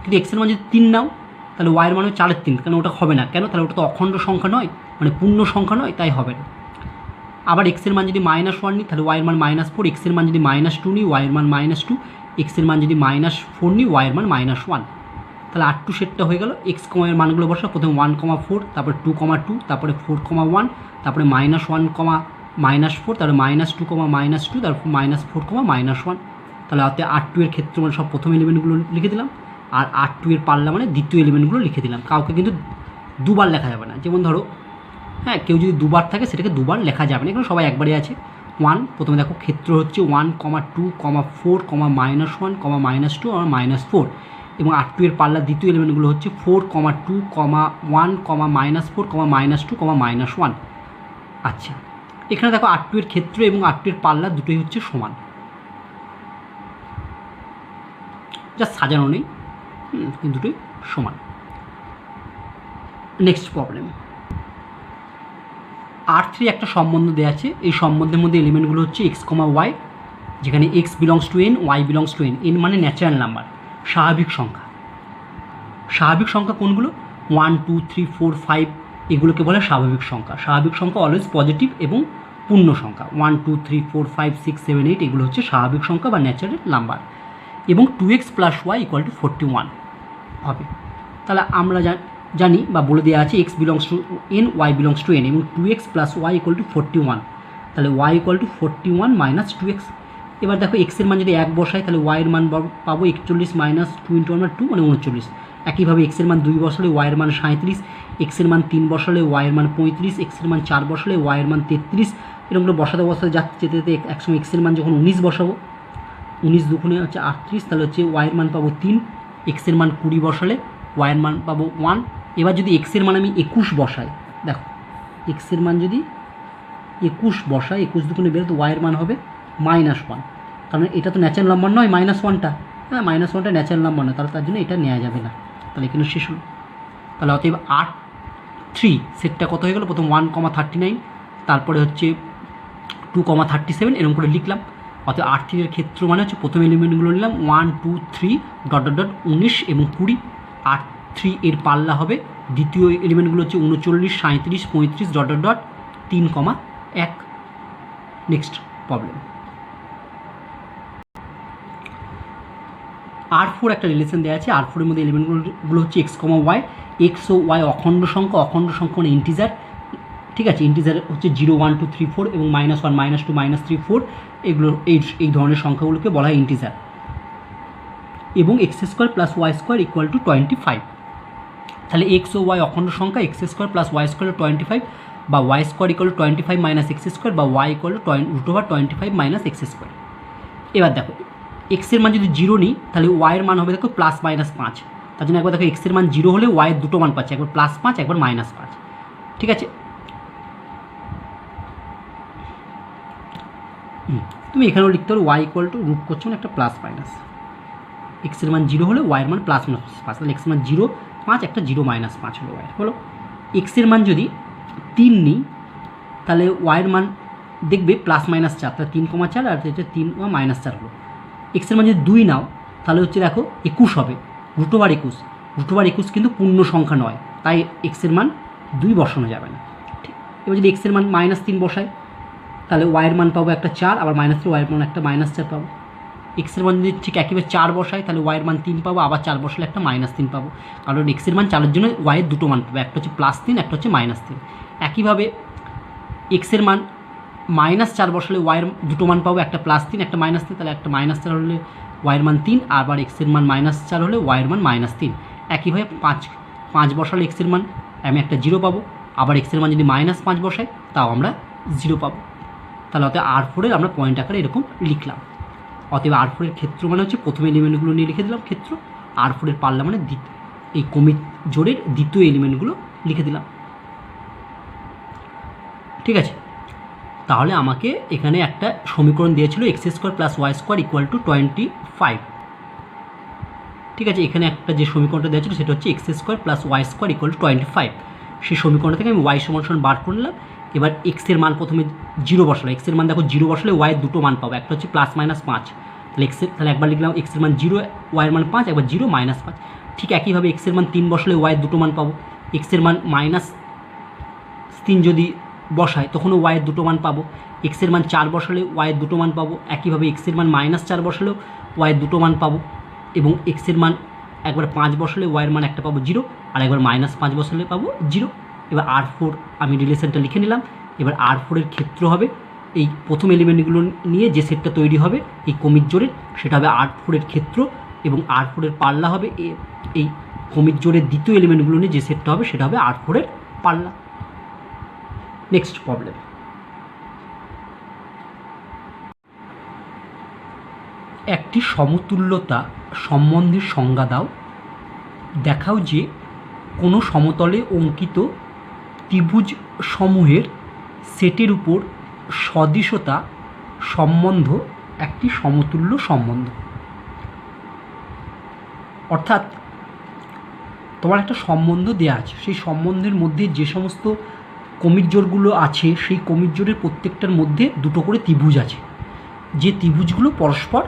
কিন্তু x এর মান যদি 3 নাও তাহলে y এর মান হবে 4/3, কেন ওটা হবে না? কেন? তাহলে ওটা তো অখণ্ড সংখ্যা নয়, মানে পূর্ণ সংখ্যা নয়, তাই হবে না। আবার x এর মান যদি -1 নিই তাহলে y এর মান -4, x এর মান যদি -2 নিই y এর মান -2, x এর মান যদি -4 নিই y এর মান -1। তাহলে R2 সেটটা হয়ে গেল। x, এর মানগুলো বসা, প্রথমে 1, 4, তারপরে 2, 2, তারপরে 4, 1, তারপরে -1, -4, তারপরে -2, -2, তারপর -4, -1। তাহলে অর্থাৎ R2 এর ক্ষেত্র মানে সব প্রথম এলিমেন্টগুলো লিখে দিলাম, আর R2 এর পাল্লা মানে দ্বিতীয় এলিমেন্টগুলো লিখে দিলাম। কাউকে কিন্তু দুবার লেখা যাবে না, যেমন ধরো হ্যাঁ কেউ যদি দুবার থাকে সেটাকে দুবার লেখা যাবে না, এখানে সবাই একবারই আছে। 1 প্রথমে দেখো ক্ষেত্র হচ্ছে 1, 2, 4, -1, -2 আর -4 এবং R2 এর পাল্লার দ্বিতীয় এলিমেন্টগুলো হচ্ছে 4, 2, 1, -4, -2, -1। আচ্ছা, এখানে দেখো R2 এর ক্ষেত্র এবং R2 এর পাল্লা দুটোই হচ্ছে সমান, যা সাজানো নেই, কিন্তু দুটোই সমান। নেক্সট প্রবলেম, R3 একটা সম্বন্ধ দেওয়া আছে, এই সম্বন্ধের মধ্যে এলিমেন্টগুলো হচ্ছে x, y, যেখানে x belongs to n, y belongs two n। n মানে ন্যাচারাল নাম্বার, স্বাভাবিক সংখ্যা। স্বাভাবিক সংখ্যা কোনগুলো? 1, 2, 3, 4, 5 এগুলোকে বলে স্বাভাবিক সংখ্যা। স্বাভাবিক সংখ্যা অলওয়েজ পজিটিভ এবং পূর্ণ সংখ্যা। 1, 2, 3, 4, 5, 6, 7, 8 এগুলো হচ্ছে স্বাভাবিক সংখ্যা বা ন্যাচারাল নাম্বার। এবং 2x + y = 41 হবে। তাহলে আমরা জানি বা বলে দেওয়া আছে x belongs to n, y belongs two n এবং 2x + y = 41। তাহলে y = 41 - 2x। এবার দেখো x এর মান যদি 1 বসাই তাহলে y এর মান পাবো 41 - 2 × 1 2 মানে 39। একইভাবে x এর মান 2 বসালে y এর মান 37, x এর মান 3 বসালে y এর মান 35, x এর মান 4 বসালে y এর মান 33। এরকম করে বসাতে বসাতে যেতে যেতে একসময় x এর মান যখন 19 বসাবো, 19 দুগুণে হচ্ছে 38, তাহলে হচ্ছে y এর মান পাবো 3, x এর মান 20 বসালে y এর মান পাবো 1। এবার যদি x এর মান আমি 21 বসাই, দেখো x এর মান যদি 21 বসাই, 21 দুগুণে বেরোতে y এর মান হবে -1, কারণ এটা তো ন্যাচারাল নাম্বার নয় -1টা, হ্যাঁ -1টা ন্যাচারাল নাম্বার নয়, তাহলে তার জন্য এটা নেওয়া যাবে না। তাহলে এখানে শেষ হলো। তাহলে অতএব R3 সেটটা কত হয়ে গেল? প্রথম 1, 39, তারপরে হচ্ছে 2, 37 এরকম করে লিখলাম। অর্থাৎ R3 এর ক্ষেত্র মানে হচ্ছে প্রথম এলিমেন্টগুলো নিলাম 1, 2, 3, ... 19 এবং 20। R3 এর পাল্লা হবে দ্বিতীয় এলিমেন্টগুলো হচ্ছে 39, 37, 35, ... 3, 1। নেক্সট প্রবলেম, R4 একটা রিলেশন দেওয়া আছে। R4 এর মধ্যে এলিমেন্টগুলো হচ্ছে x, y। x ও y অখণ্ড সংখ্যা, অখণ্ড সংখ্যা মানে ইন্টিজার। ঠিক আছে, ইন্টিজার হচ্ছে 0, 1, 2, 3, 4 এবং -1, -2, -3, 4 এগুলো এই ধরনের সংখ্যাগুলোকে বলা হয় ইন্টিজার। এবং x² + y² = 25। তাহলে x ও y অখণ্ড সংখ্যা, x² + y² 25 বা y² = 25 - x² বা y = √25 - x²। এবার দেখো x এর মান যদি 0 নিই তাহলে y এর মান হবে দেখো +-5। তার জন্য একবার দেখো x এর মান 0 হলে y এর দুটো মান পাচ্ছে, একবার +5 একবার -5। ঠিক আছে, তুমি এখানেও লিখতে পারো y = রুট করছো না একটা +-। এক্সের মান 0 হলে ওয়াইয়ের মান প্লাস মাইনাস 5, তাহলে এক্সের মান 0 5, একটা 0 মাইনাস 5 হলো ওয়াই হলো। এক্সের মান যদি 3 নিই তাহলে ওয়াইয়ের মান দেখবে প্লাস মাইনাস 4, তাহলে 3,4 আর এটা 3 মাইনাস 4 হলো। এক্সের মান যদি 2 নাও তাহলে হচ্ছে দেখো 21 হবে, √21, √21 কিন্তু পূর্ণ সংখ্যা নয়, তাই এক্সের মান 2 বসানো যাবে না। ঠিক, এবার যদি এক্সের মান -3 বসাই তাহলে ওয়াইয়ের মান পাবো একটা 4, আবার -3 ওয়াইয়ের মান একটা -4 পাবো। এক্সের মান যদি ঠিক একইভাবে 4 বসাই তাহলে ওয়াইয়ের মান 3 পাবো, আবার 4 বসালে একটা -3 পাবো, কারণ এক্সের মান 4-এর জন্য ওয়াইয়ের দুটো মান পাবো, একটা হচ্ছে +3, একটা হচ্ছে -3। একইভাবে এক্সের মান -4 বসালে ওয়াইয়ের দুটো মান পাবো, একটা +3 একটা -3, তাহলে একটা -4 হলে ওয়াইয়ের মান 3, আবার এক্সের মান -4 হলে ওয়াইয়ের মান -3। একইভাবে 5 বসালে এক্সের মান আমি একটা 0 পাবো, আবার এক্সের মান যদি -5 বসাই তাও আমরা 0 পাবো। তাহলে অতএব R4-এর আমরা পয়েন্ট আকারে এরকম লিখলাম। অতএব R4-এর ক্ষেত্র মানে হচ্ছে প্রথম এলিমেন্টগুলো নিয়ে লিখে দিলাম ক্ষেত্র, R4-এর পাল্লা মানে এই কমিট জোড়ের দ্বিতীয় এলিমেন্টগুলো লিখে দিলাম। ঠিক আছে, তাহলে আমাকে এখানে একটা সমীকরণ দিয়েছিল x² + y² = 25। ঠিক আছে, এখানে একটা যে সমীকরণটা দেওয়া ছিল সেটা হচ্ছে x² + y² = 25। সেই সমীকরণ থেকে আমি y = বার করে নিলাম। এবার এক্সের মান প্রথমে 0 বসালাম, এক্সের মান দেখো 0 বসালে ওয়াইয়ের দুটো মান পাবো, একটা হচ্ছে +-5, তাহলে একবার লিখলাম এক্সের মান 0, ওয়াইয়ের মান 5, একবার 0 -5। ঠিক একইভাবে এক্সের মান 3 বসালে ওয়াইয়ের দুটো মান পাবো, এক্সের মান -3 যদি বসাই তখনও ওয়াইয়ের দুটো মান পাবো, এক্সের মান 4 বসালে ওয়াইয়ের দুটো মান পাবো, একইভাবে এক্সের মান -4 বসালেও ওয়াইয়ের দুটো মান পাবো, এবং এক্সের মান একবার 5 বসালে ওয়াইয়ের মান একটা পাবো 0, আর একবার -5 বসালে পাবো 0। এবার R4 আমি রিলেশনটা লিখে নিলাম। এবার R4-এর ক্ষেত্র হবে এই প্রথম এলিমেন্টগুলো নিয়ে যে সেটটা তৈরি হবে এই কমিট জোড়ের, সেটা হবে R4-এর ক্ষেত্র, এবং R4-এর পাল্লা হবে এই কমিট জোড়ের দ্বিতীয় এলিমেন্টগুলো নিয়ে যে সেটটা হবে সেটা হবে R4-এর পাল্লা। নেক্সট প্রবলেম, একটি সমতুল্যতা সম্বন্ধের সংজ্ঞা দাও। দেখাও যে কোনো সমতলে অঙ্কিত ত্রিভুজ সমূহের সেটের উপর সদৃশতা সম্বন্ধ একটি সমতুল্য সম্বন্ধ। অর্থাৎ তোমার একটা সম্বন্ধ দেওয়া আছে, সেই সম্বন্ধের মধ্যে যে সমস্ত কমিট জোড়গুলো আছে সেই কমিট জোড়ের প্রত্যেকটার মধ্যে দুটো করে ত্রিভুজ আছে, যে ত্রিভুজগুলো পরস্পর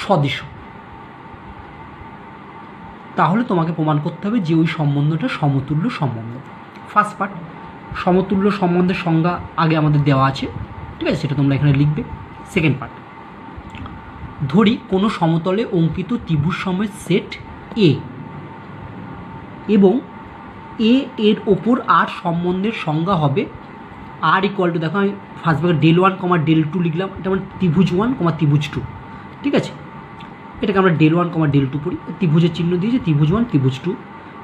সদৃশ, তাহলে তোমাকে প্রমাণ করতে হবে যে ওই সম্বন্ধটা সমতুল্য সম্বন্ধ। ফার্স্ট পার্ট, সমতুল্য সম্বন্ধের সংজ্ঞা আগে আমাদের দেওয়া আছে, ঠিক আছে, সেটা তোমরা এখানে লিখবে। সেকেন্ড পার্ট, ধরি কোনো সমতলে অঙ্কিত ত্রিভুজ সমূহের সেট এ এবং এর ওপর আর সম্বন্ধের সংজ্ঞা হবে আর = দেখো আমি ফার্স্ট ভাগে del1, del2 লিখলাম, এটা মানে ত্রিভুজ 1, ত্রিভুজ 2। ঠিক আছে, এটাকে আমরা del1, del2 পড়ি, ত্রিভুজের চিহ্ন দিয়েছি, ত্রিভুজ 1, ত্রিভুজ 2।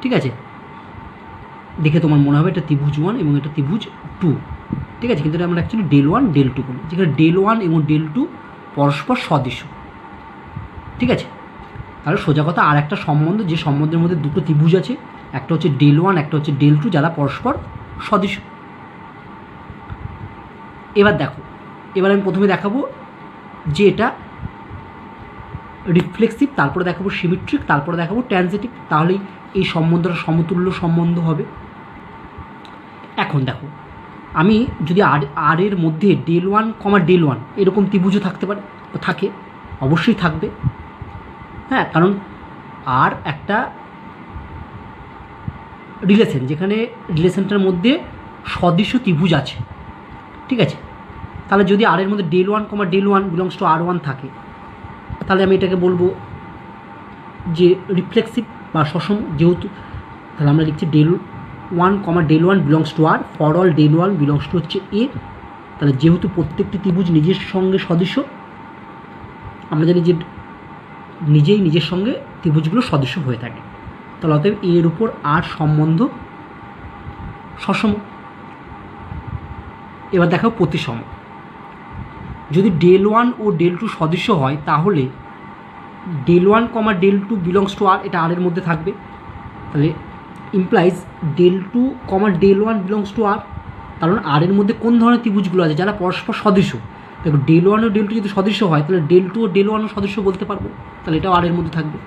ঠিক আছে, দেখে তোমার মনে হবে এটা ত্রিভুজ 1 এবং এটা ত্রিভুজ 2। ঠিক আছে, কিন্তু এটা আমরা অ্যাকচুয়ালি del1, del2 বলি, যেখানে del1 এবং del2 পরস্পর সদৃশ। ঠিক আছে, তাহলে সোজা কথা আর একটা সম্বন্ধ, যে সম্বন্ধের মধ্যে দুটো ত্রিভুজ আছে, একটা হচ্ছে del1, একটা হচ্ছে del2, যারা পরস্পর সদৃশ। এবার দেখো, এবার আমি প্রথমে দেখাবো যে এটা রিফ্লেক্সিভ, তারপরে দেখাবো সিমেট্রিক, তারপরে দেখাবো ট্রানজিটিভ, তাহলেই এই সম্বন্ধটা সমতুল্য সম্বন্ধ হবে। এখন দেখো, আমি যদি আর এর মধ্যে del1, del1 এরকম ত্রিভুজও থাকতে পারে, থাকে, অবশ্যই থাকবে, হ্যাঁ, কারণ আর একটা রিলেশন, যেখানে রিলেশনটার মধ্যে সদৃশ ত্রিভুজ আছে। ঠিক আছে, তাহলে যদি আর এর মধ্যে del1, del1 belongs to R1 থাকে, তাহলে আমি এটাকে বলবো যে রিফ্লেক্সিভ বা সসম। যেহেতু তাহলে আমরা লিখছি del1, del1 belongs to R, for all del1 belongs to হচ্ছে A। তাহলে যেহেতু প্রত্যেকটি ত্রিভুজ নিজের সঙ্গে সদৃশ, আমরা জানি যে নিজের সঙ্গে ত্রিভুজগুলো সদৃশ হয়ে থাকে, তাহলে অতএব এর উপর আর সম্বন্ধ সসম। এবার দেখো প্রতিসম, যদি del1 ও del2 সদৃশ হয় তাহলে del1, del2 belongs to R, এটা আর এর মধ্যে থাকবে, তাহলে implies del2, del1 belongs to R, কারণ আর এর মধ্যে কোন ধরনের ত্রিভুজগুলো আছে যারা পরস্পর সদৃশ, দেখো ডেল ওয়ান ও ডেল টু যদি সদৃশ্য হয় তাহলে ডেল টু ও ডেল ওয়ানও সদৃশ্য বলতে পারবো, তাহলে এটাও আর এর মধ্যে থাকবে।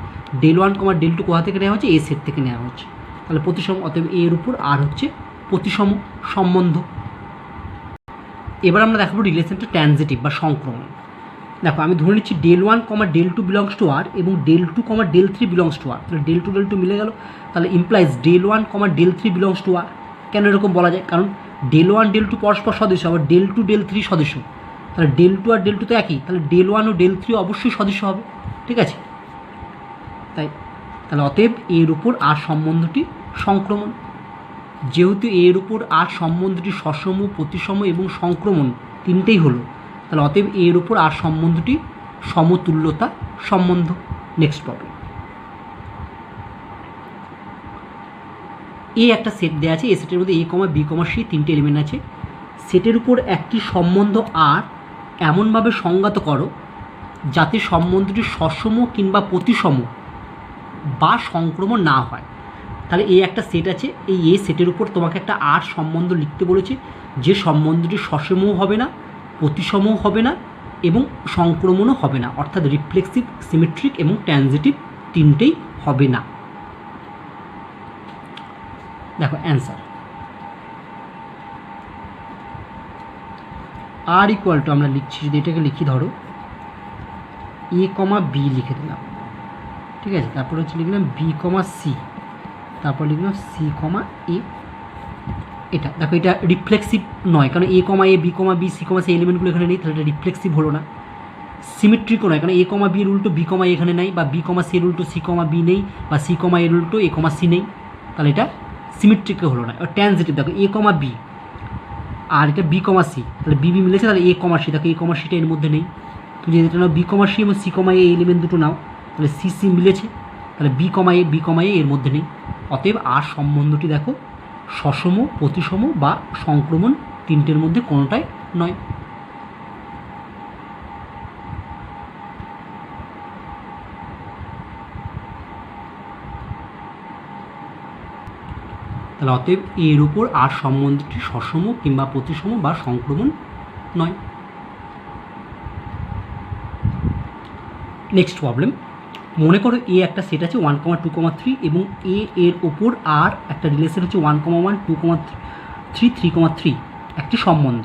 Del one comma del two কোথা থেকে নেওয়া হচ্ছে? এ সেট থেকে নেওয়া হচ্ছে, তাহলে প্রতিসম, অতএব এর উপর আর হচ্ছে প্রতিসম সম্বন্ধ। এবার আমরা দেখাবো রিলেশনটা ট্রানজিটিভ বা সংক্রমণ। দেখো আমি ধরে নিচ্ছি del one comma del two belongs to R এবং del two comma del three belongs to R, তাহলে ডেল টু মিলে গেল, তাহলে implies del one comma del three belongs to R. কেন এরকম বলা যায়? কারণ ডেল ওয়ান ডেল টু পরস্পর সদস্য, আবার ডেল টু ডেল থ্রি সদস্য, তাহলে ডেল টু আর ডেল টু তো একই, তাহলে ডেল ওয়ান ও ডেল থ্রি অবশ্যই সদস্য হবে, ঠিক আছে? তাহলে অতএব এর উপর আর সম্বন্ধটি সংক্রমণ। যেহেতু এর উপর আর সম্বন্ধটি সসম, প্রতিসম এবং সংক্রমণ তিনটেই হলো, তাহলে অতএব এর উপর আর সম্বন্ধটি সমতুল্যতা সম্বন্ধ। Next problem. এ একটা সেট দেওয়া আছে, এই সেটের মধ্যে এ কমা বি কমা সি তিনটে এলিমেন্ট আছে। সেটের উপর একটি সম্বন্ধ আর এমনভাবে সংজ্ঞাত করো যাতে সম্বন্ধটি সসম কিংবা প্রতিসম বা সংক্রমণ না হয়। তাহলে এই একটা সেট আছে, এই এ সেটের উপর তোমাকে একটা আর সম্বন্ধ লিখতে বলেছে, যে সম্বন্ধটি সসমও হবে না, প্রতিসমও হবে না এবং সংক্রমণও হবে না, অর্থাৎ রিফ্লেক্সিভ, সিমেট্রিক এবং ট্রানজিটিভ তিনটেই হবে না। দেখো অ্যান্সার আর ইকুয়াল টু, আমরা লিখছি যদি এটাকে লিখি, ধরো এ কমা বি লিখে দিলাম, ঠিক আছে, তারপর হচ্ছে লিখলাম বি কমা সি, তারপর লিখলাম সি কমা এ। এটা দেখো এটা রিফ্লেক্সিভ নয়, কারণ এ কমা এ, B comma B, c comma C এলিমেন্টগুলো এখানে নেই, তাহলে এটা রিফ্লেক্সিভ হলো না। সিমেট্রিকও নয়, কারণ এ কমা বি এর উল্টো বি কমা এখানে নেই, বা বি কমা সি এর উল্টো সি কমা বি নেই, বা সি কমা এর উল্টো এ কমা সি নেই, তাহলে এটা সিমেট্রিকও হলো না। ট্রানজিটিভ দেখো এ কমা বি আর এটা বি কমা সি, তাহলে বি বি মিলেছে, তাহলে এ কমা সি, দেখো এ কমা সিটা এর মধ্যে নেই। তুমি যদি এটা নাও বি কমা সি এবং সি কমা এ এলিমেন্ট দুটো নাও, তাহলে সি সি মিলেছে, তাহলে বি কমা এ এর মধ্যে নেই। অতএব আর সম্বন্ধটি দেখো সসম, প্রতিসম বা সংক্রমণ তিনটের মধ্যে কোনোটাই নয়। তাহলে অতএব এর উপর আর সম্বন্ধটি সসম কিংবা প্রতিসম বা সংক্রমণ নয়। Next problem. মনে করো এ একটা সেট আছে 1, 2, 3 এবং এ এর ওপর আর একটা রিলেশন হচ্ছে 1, 1, 2, 3, 3, 3 একটি সম্বন্ধ।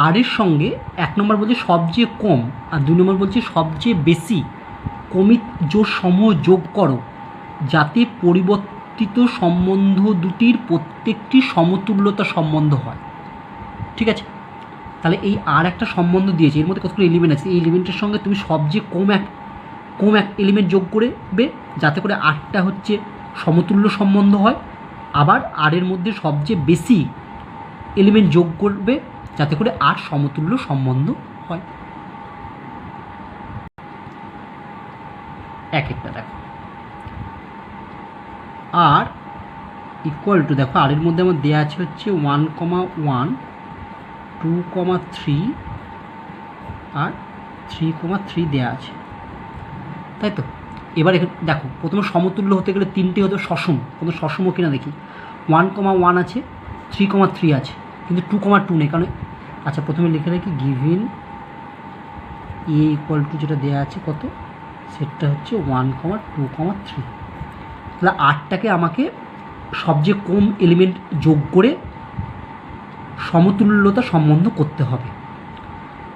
আর এর সঙ্গে 1 নম্বর বলছে সবচেয়ে কম আর 2 নম্বর বলছে সবচেয়ে বেশি কমিত জোর সমূহ যোগ করো যাতে পরিবর্তিত সম্বন্ধ দুটির প্রত্যেকটি সমতুল্যতা সম্বন্ধ হয়, ঠিক আছে? তাহলে এই আর একটা সম্বন্ধ দিয়েছে, এর মধ্যে কতগুলো এলিমেন্ট আছে, এই এলিমেন্টের সঙ্গে তুমি সবচেয়ে কম এক এলিমেন্ট যোগ করবে যাতে করে আরটা হচ্ছে সমতুল্য সম্বন্ধ হয়, আবার আর এর মধ্যে সবচেয়ে বেশি এলিমেন্ট যোগ করবে যাতে করে আর সমতুল্য সম্বন্ধ হয়। এক একটা দেখো আর ইকুয়াল টু, দেখো আর এর মধ্যে আমার দেওয়া আছে হচ্ছে 1, 1, 2, 3 আর 3, 3 দেওয়া আছে, তাই তো? এবার এখানে দেখো প্রথমে সমতুল্য হতে গেলে তিনটে হতে সসম, প্রথমে সসম কিনা দেখি। 1, 1 আছে, 3, 3 আছে, কিন্তু 2, 2 নেই, কারণ আচ্ছা প্রথমে লিখে রাখি গিভিন এ ইকুয়াল টু যেটা দেওয়া আছে কত, সেটা হচ্ছে 1, 2, 3। তাহলে আটটাকে আমাকে সবচেয়ে কম এলিমেন্ট যোগ করে সমতুল্যতা সম্বন্ধ করতে হবে।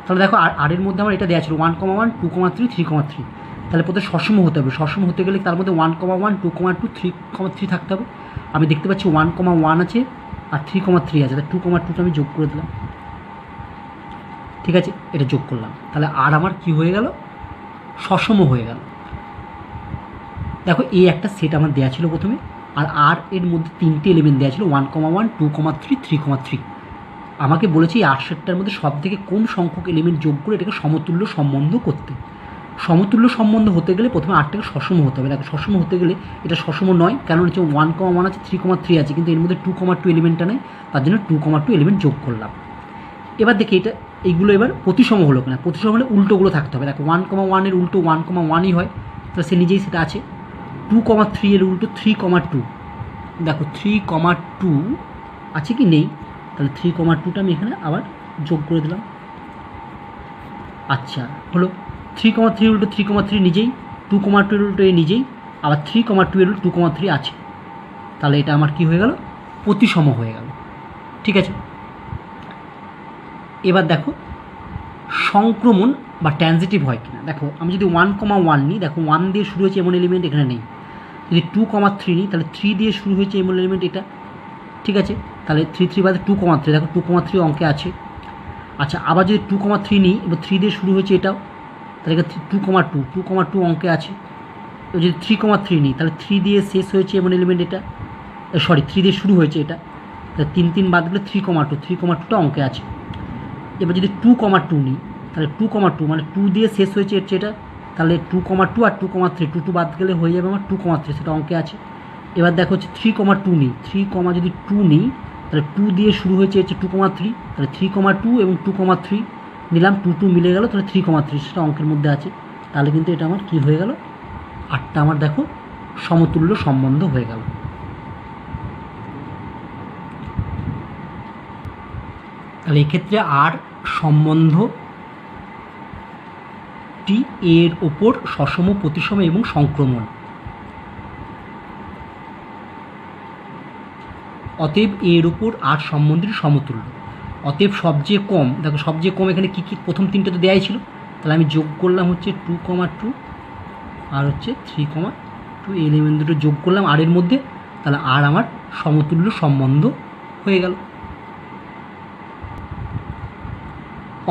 তাহলে দেখো আর এর মধ্যে আমার এটা দেওয়া ছিল 1, 1, 2, 3, 3, 3, তাহলে প্রথমে সসম হতে হবে, সসম হতে গেলে তার মধ্যে 1, 1, 2, 2, 3, 3 থাকতে হবে। আমি দেখতে পাচ্ছি 1, 1 আছে আর 3, 3 আছে, তাহলে 2, 2টা আমি যোগ করে দিলাম, ঠিক আছে? এটা যোগ করলাম, তাহলে আর আমার কি হয়ে গেল, সসম হয়ে গেল। দেখো এই একটা সেট আমার দেওয়া ছিল প্রথমে, আর এর মধ্যে তিনটে এলিমেন্ট দেওয়া ছিল 1, 1, 2, 3, 3, 3। আমাকে বলেছে এই আর সেটটার মধ্যে সব থেকে কম সংখ্যক এলিমেন্ট যোগ করে এটাকে সমতুল্য সম্বন্ধ করতে। সমতুল্য সম্বন্ধ হতে গেলে প্রথমে আরটাকে সসম হতে হবে। দেখো সসম হতে গেলে এটা সসম নয়, কারণ হচ্ছে 1, 1 আছে, 3, 3 আছে, কিন্তু এর মধ্যে 2, 2 এলিমেন্টটা নেই, তার জন্য 2, 2 এলিমেন্ট যোগ করলাম। এবার দেখি এটা এইগুলো এবার প্রতিসম হলো কিনা। প্রতিসম হলে উল্টোগুলো থাকতে হবে। দেখো 1, 1 এর উল্টো 1, 1ই হয়, তাহলে সে নিজেই সেটা আছে। 2, 3 এর উল্টো 3, 2, দেখো 3, 2 আছে কি নেই, তাহলে 3, 2টা আমি এখানে আবার যোগ করে দিলাম। আচ্ছা হলো 3,3 উল্টো 3,3 নিজেই, 2,2 উল্টো এ নিজেই, আবার 3,2 এর 2,3 আছে, তাহলে এটা আমার কি হয়ে গেল, প্রতিসম হয়ে গেল। ঠিক আছে, এবার দেখো সংক্রমণ বা ট্রানজিটিভ হয় কিনা। দেখো আমি যদি 1,1 নিই, দেখো 1 দিয়ে শুরু হয়েছে এমন এলিমেন্ট এখানে নেই। যদি 2,3 নিই তাহলে 3 দিয়ে শুরু হয়েছে এমন এলিমেন্ট এটা। ঠিক আছে, তাহলে 3 বাদে 2,3, দেখো 2,3 অঙ্কে আছে। আচ্ছা আবার যদি 2,3 নিই, এবার 3 দিয়ে শুরু হয়েছে এটাও, তাহলে 2,2 অঙ্কে আছে। এবার যদি 3,3 নিই তাহলে 3 দিয়ে শেষ হয়েছে এমন এলিমেন্ট এটা, 3 দিয়ে শুরু হয়েছে এটা, তাহলে 3 বাদ দিলে 3,2টা অঙ্কে আছে। এবার যদি 2,2 নিই তাহলে 2,2 মানে 2 দিয়ে শেষ হয়েছে এটা, তাহলে 2,2 আর 2,3, 2 বাদ গেলে হয়ে যাবে আমার 2,3, সেটা অঙ্কে আছে। এবার দেখো হচ্ছে 3,2 নিই, যদি 2 নিই তাহলে 2 দিয়ে শুরু হয়েছে হচ্ছে 2,3, তাহলে 3,2 এবং 2,3 নিলাম, 2 মিলে গেল, তাহলে 3,3, সেটা অঙ্কের মধ্যে আছে। তাহলে কিন্তু এটা আমার কি হয়ে গেল, 8টা আমার দেখো সমতুল্য সম্বন্ধ হয়ে গেল। তাহলে এক্ষেত্রে আর সম্বন্ধটি এর ওপর সসম, প্রতিসম এবং সংক্রমণ। অতএব এর উপর আর সম্বন্ধটি সমতুল্য। অতএব সবচেয়ে কম, দেখো সবচেয়ে কম এখানে কী কী, প্রথম 3টে তো দেয়াই ছিল, তাহলে আমি যোগ করলাম হচ্ছে 2,2 আর হচ্ছে 3,2, এই এলিমেন্ট দুটো যোগ করলাম আর এর মধ্যে, তাহলে আর আমার সমতুল্য সম্বন্ধ হয়ে গেল।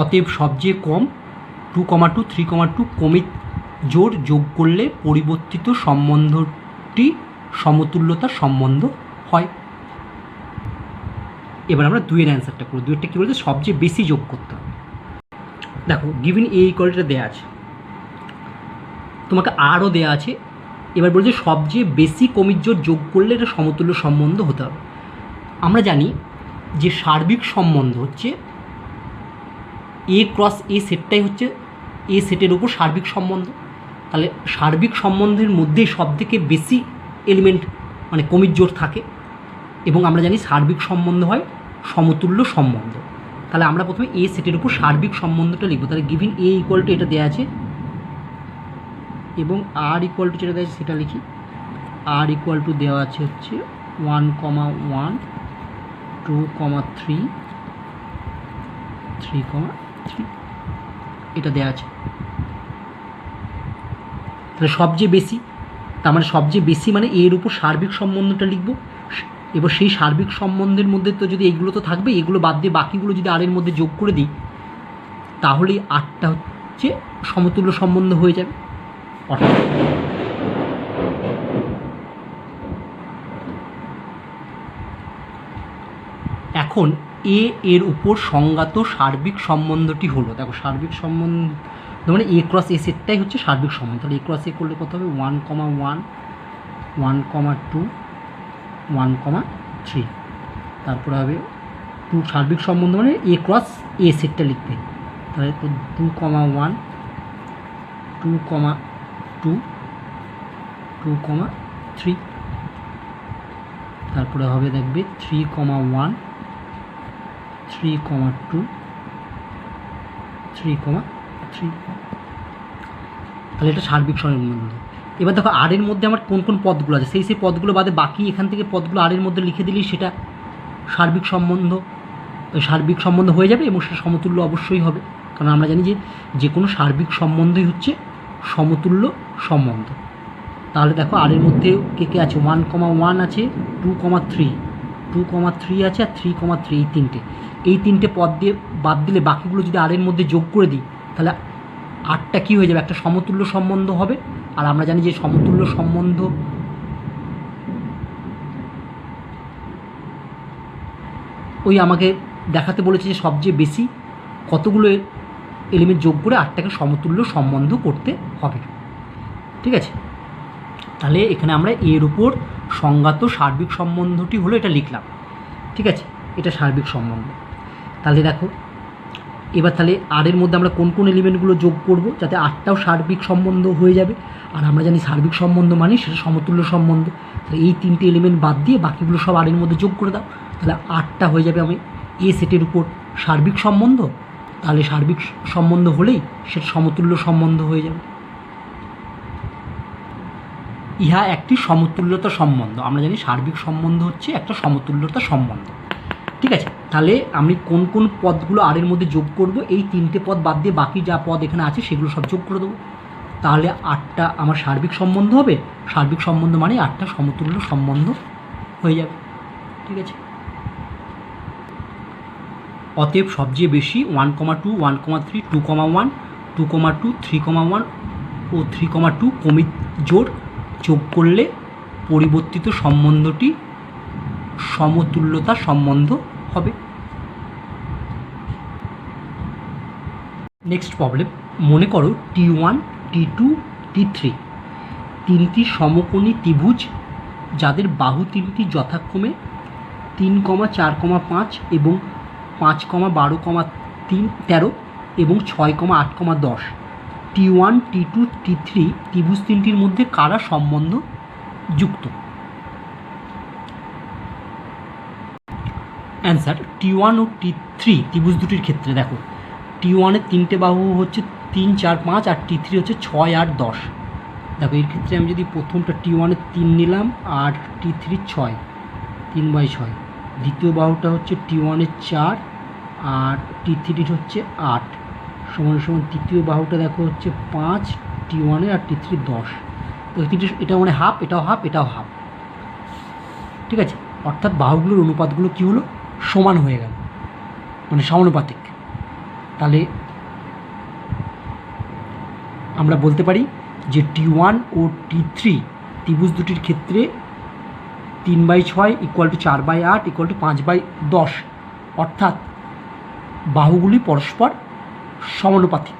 অতএব সবচেয়ে কম 2,2, 3,2 কমে জোর যোগ করলে পরিবর্তিত সম্বন্ধটি সমতুল্যতার সম্বন্ধ হয়। এবার আমরা 2-এর অ্যান্সারটা করি। 2-এরটা কী বলছে, সবচেয়ে বেশি যোগ করতে হবে। দেখো গিভিন এ ইকুয়ালটা দেওয়া আছে, তোমাকে আরও দেওয়া আছে। এবার বলছে সবচেয়ে বেশি কমির জোর যোগ করলে এটা সমতুল্য সম্বন্ধ হতে হবে। আমরা জানি যে সার্বিক সম্বন্ধ হচ্ছে এ ক্রস এ সেটটাই হচ্ছে এ সেটের উপর সার্বিক সম্বন্ধ। তাহলে সার্বিক সম্বন্ধের মধ্যে সবথেকে বেশি এলিমেন্ট মানে কমির জোর থাকে, এবং আমরা জানি সার্বিক সম্বন্ধ হয় সমতুল্য সম্বন্ধ। তাহলে আমরা প্রথমে এ সেটের উপর সার্বিক সম্বন্ধটা লিখব। তাহলে গিভিন এ ইকুয়াল টু এটা দেওয়া আছে, এবং আর ইকুয়াল টু যেটা দেওয়া আছে সেটা লিখি। আর ইকুয়াল টু দেওয়া আছে হচ্ছে 1,1, 2,3, 3,3, এটা দেওয়া আছে। তাহলে সবচেয়ে বেশি, তার মানে সবচেয়ে বেশি মানে এর উপর সার্বিক সম্বন্ধটা লিখব। এবার সেই সার্বিক সম্বন্ধের মধ্যে তো যদি এগুলো তো থাকবে, এগুলো বাদ দিয়ে বাকিগুলো যদি আর এর মধ্যে যোগ করে দিই, তাহলে 8টা হচ্ছে সমতুল্য সম্বন্ধ হয়ে যাবে। অর্থাৎ এখন এ এর উপর সংজ্ঞাত সার্বিক সম্বন্ধটি হলো, দেখো সার্বিক সম্বন্ধ মানে এ ক্রস এ সেটটাই হচ্ছে সার্বিক সম্বন্ধ। তাহলে এ ক্রস এ করলে কত হবে, 1,1, 1,2, 1,3, তারপরে হবে 2, সার্বিক সম্বন্ধ মানে এ ক্রস এ সেটটা লিখবে। তাহলে তো 2,1, 2,2, 2,3, তারপরে হবে দেখবে 3,1, 3,2, 3,3। তাহলে এটা সার্বিক সম্বন্ধ। এবার দেখো আর এর মধ্যে আমার কোন কোন পদগুলো আছে, সেই পদগুলো বাদে বাকি এখান থেকে পদগুলো আর এর মধ্যে লিখে দিলেই সেটা সার্বিক সম্বন্ধ হয়ে যাবে, এবং সেটা সমতুল্য অবশ্যই হবে। কারণ আমরা জানি যে কোনো সার্বিক সম্বন্ধই হচ্ছে সমতুল্য সম্বন্ধ। তাহলে দেখো আর এর মধ্যে কে কে আছে, 1,1 আছে, 2,3 আছে, আর 3,3, এই তিনটে পদ দিয়ে বাদ দিলে বাকিগুলো যদি আর এর মধ্যে যোগ করে দিই, তাহলে 8টা কী হয়ে যাবে, একটা সমতুল্য সম্বন্ধ হবে। আর আমরা জানি যে সমতুল্য সম্বন্ধ ওই আমাকে দেখাতে বলেছে যে সবচেয়ে বেশি কতগুলো এলিমেন্ট যোগ করে 8টাকে সমতুল্য সম্বন্ধ করতে হবে। ঠিক আছে, তাহলে এখানে আমরা এর উপর সংজ্ঞাত সার্বিক সম্বন্ধটি হলো এটা লিখলাম। ঠিক আছে, এটা সার্বিক সম্বন্ধ। তাহলে দেখো এবার তাহলে আর এর মধ্যে আমরা কোন কোন এলিমেন্টগুলো যোগ করব যাতে 8টাও সার্বিক সম্বন্ধ হয়ে যাবে। আর আমরা জানি সার্বিক সম্বন্ধ মানে সেটা সমতুল্য সম্বন্ধ। তাহলে এই 3টে এলিমেন্ট বাদ দিয়ে বাকিগুলো সব আর এর মধ্যে যোগ করে দাও, তাহলে 8টা হয়ে যাবে আমি এ সেটের উপর সার্বিক সম্বন্ধ। তাহলে সার্বিক সম্বন্ধ হলেই সেটা সমতুল্য সম্বন্ধ হয়ে যাবে। ইহা একটি সমতুল্যতা সম্বন্ধ। আমরা জানি সার্বিক সম্বন্ধ হচ্ছে একটা সমতুল্যতা সম্বন্ধ। ঠিক আছে, তাহলে আমি কোন কোন পদগুলো আর এর মধ্যে যোগ করব, এই 3টে পদ বাদ দিয়ে বাকি যা পদ এখানে আছে সেগুলো সব যোগ করে দেবো। তাহলে 8টা আমার সার্বিক সম্বন্ধ হবে। সার্বিক সম্বন্ধ মানে 8টা সমতুল্য সম্বন্ধ হয়ে যাবে। ঠিক আছে, অতএব সবচেয়ে বেশি 1,2, 1,3, 2,1, 2,2, 3,1 ও 3,2 কমিত যোগ করলে পরিবর্তিত সম্বন্ধটি সমতুল্যতা সম্বন্ধ হবে। নেক্সট প্রবলেম, মনে করো T1, T2, T3 তিনটি সমকোণী ত্রিভুজ যাদের বাহু তিনটি যথাক্রমে 3, 4, 5 এবং 5, 12, 13 এবং 6, 8, 10। T1, T2, T3 ত্রিভুজ তিনটির মধ্যে কারা সম্বন্ধ যুক্ত? অ্যান্সার, T1 ও T3 ত্রিভুজ দুটির ক্ষেত্রে দেখো T1-এর 3টে বাহু হচ্ছে 3, 4, 5 আর T3 হচ্ছে 6, 8, 10। দেখো এর ক্ষেত্রে আমি যদি প্রথমটা T1-এর 3 নিলাম আর T3 6, 3/6। দ্বিতীয় বাহুটা হচ্ছে T1-এর 4 আর T3 হচ্ছে 8 সমান সমান তৃতীয় বাহুটা দেখো হচ্ছে 5 T1-এর আর T3 10। তো এটা মানে হাফ, এটাও হাফ, এটাও হাফ। ঠিক আছে, অর্থাৎ বাহুগুলোর অনুপাতগুলো কী হলো, সমান হয়ে গেল, মানে সমানুপাতিক। তাহলে আমরা বলতে পারি যে T1 ও T3 ত্রিভুজ দুটির ক্ষেত্রে 3/6 = 4/8 = 5/10, অর্থাৎ বাহুগুলি পরস্পর সমানুপাতিক।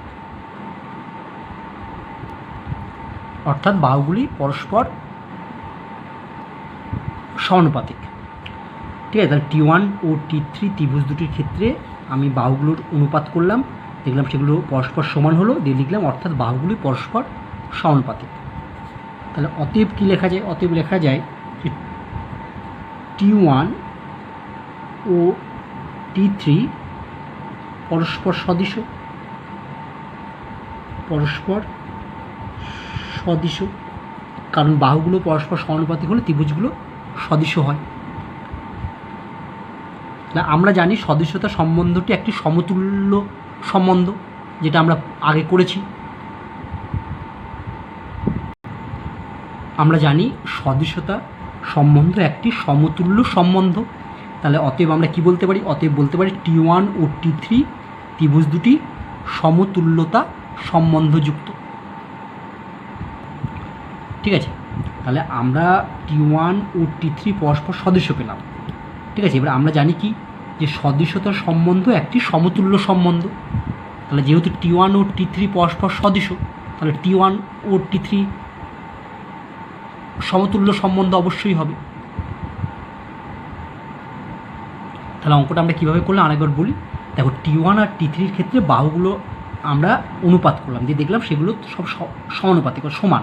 ঠিক আছে, তাহলে T1 ও T3 ত্রিভুজ দুটির ক্ষেত্রে আমি বাহুগুলোর অনুপাত করলাম, দেখলাম সেগুলো পরস্পর সমান হলো, দিয়ে লিখলাম অর্থাৎ বাহুগুলি পরস্পর সমানুপাতিক। তাহলে অতএব কী লেখা যায়? অতএব লেখা যায় যে T1 ও T3 পরস্পর সদৃশ, কারণ বাহুগুলো পরস্পর সমানুপাতিক হলে ত্রিভুজগুলো সদৃশ হয়। আমরা জানি সদৃশতা সম্বন্ধটি একটি সমতুল্য সম্বন্ধ, যেটা আমরা আগে করেছি। আমরা জানি সদৃশতা সম্বন্ধ একটি সমতুল্য সম্বন্ধ। তাহলে অতএব আমরা কি বলতে পারি? অতএব বলতে পারি T1 ও T3 ত্রিভুজ দুটি সমতুল্যতা সম্বন্ধযুক্ত। ঠিক আছে, তাহলে আমরা T1 ও T3 পরস্পর সদৃশ পেলাম। ঠিক আছে, এবার আমরা জানি কি যে সদৃশতার সম্বন্ধ একটি সমতুল্য সম্বন্ধ। তাহলে যেহেতু T1 ও T3 পরস্পর সদৃশ, তাহলে T1 ও T3 সমতুল্য সম্বন্ধ অবশ্যই হবে। তাহলে অঙ্কটা আমরা কীভাবে করলাম আরেকবার বলি। দেখো T1 আর T3-র ক্ষেত্রে বাহুগুলো আমরা অনুপাত করলাম, দিয়ে দেখলাম সেগুলো সব সমানুপাতিক বা সমান,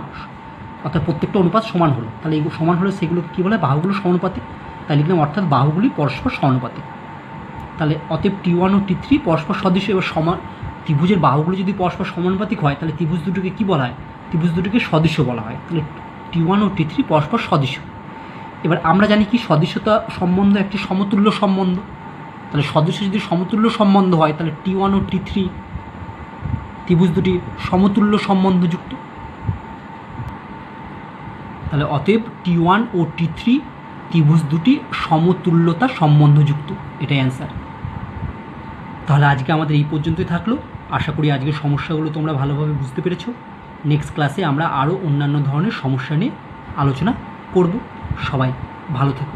অর্থাৎ প্রত্যেকটা অনুপাত সমান হলো। তাহলে এগুলো সমান হলে সেগুলো কী বলে? বাহুগুলো সমানুপাতিক। তাই লিখলাম অর্থাৎ বাহুগুলি পরস্পর সমানুপাতিক। তাহলে অতএব T1 ও T3 পরস্পর সদৃশ। এবার ত্রিভুজের বাহুগুলো যদি পরস্পর সমানুপাতিক হয় তাহলে ত্রিভুজ দুটোকে কী বলা হয়? ত্রিভুজ দুটোকে সদৃশ বলা হয়। তাহলে T1 ও T3 পরস্পর সদৃশ। এবার আমরা জানি কি সদৃশতা সম্বন্ধ একটি সমতুল্য সম্বন্ধ। তাহলে সদৃশ যদি সমতুল্য সম্বন্ধ হয় তাহলে T1 ও T3 ত্রিভুজ দুটি সমতুল্য সম্বন্ধযুক্ত। তাহলে অতএব T1 ও T3 ত্রিভুজ দুটি সমতুল্যতা সম্বন্ধযুক্ত, এটাই অ্যান্সার। তাহলে আজকে আমাদের এই পর্যন্তই থাকলো। আশা করি আজকের সমস্যাগুলো তোমরা ভালোভাবে বুঝতে পেরেছো। নেক্সট ক্লাসে আমরা আরও অন্যান্য ধরনের সমস্যা নিয়ে আলোচনা করব। সবাই ভালো থেকো।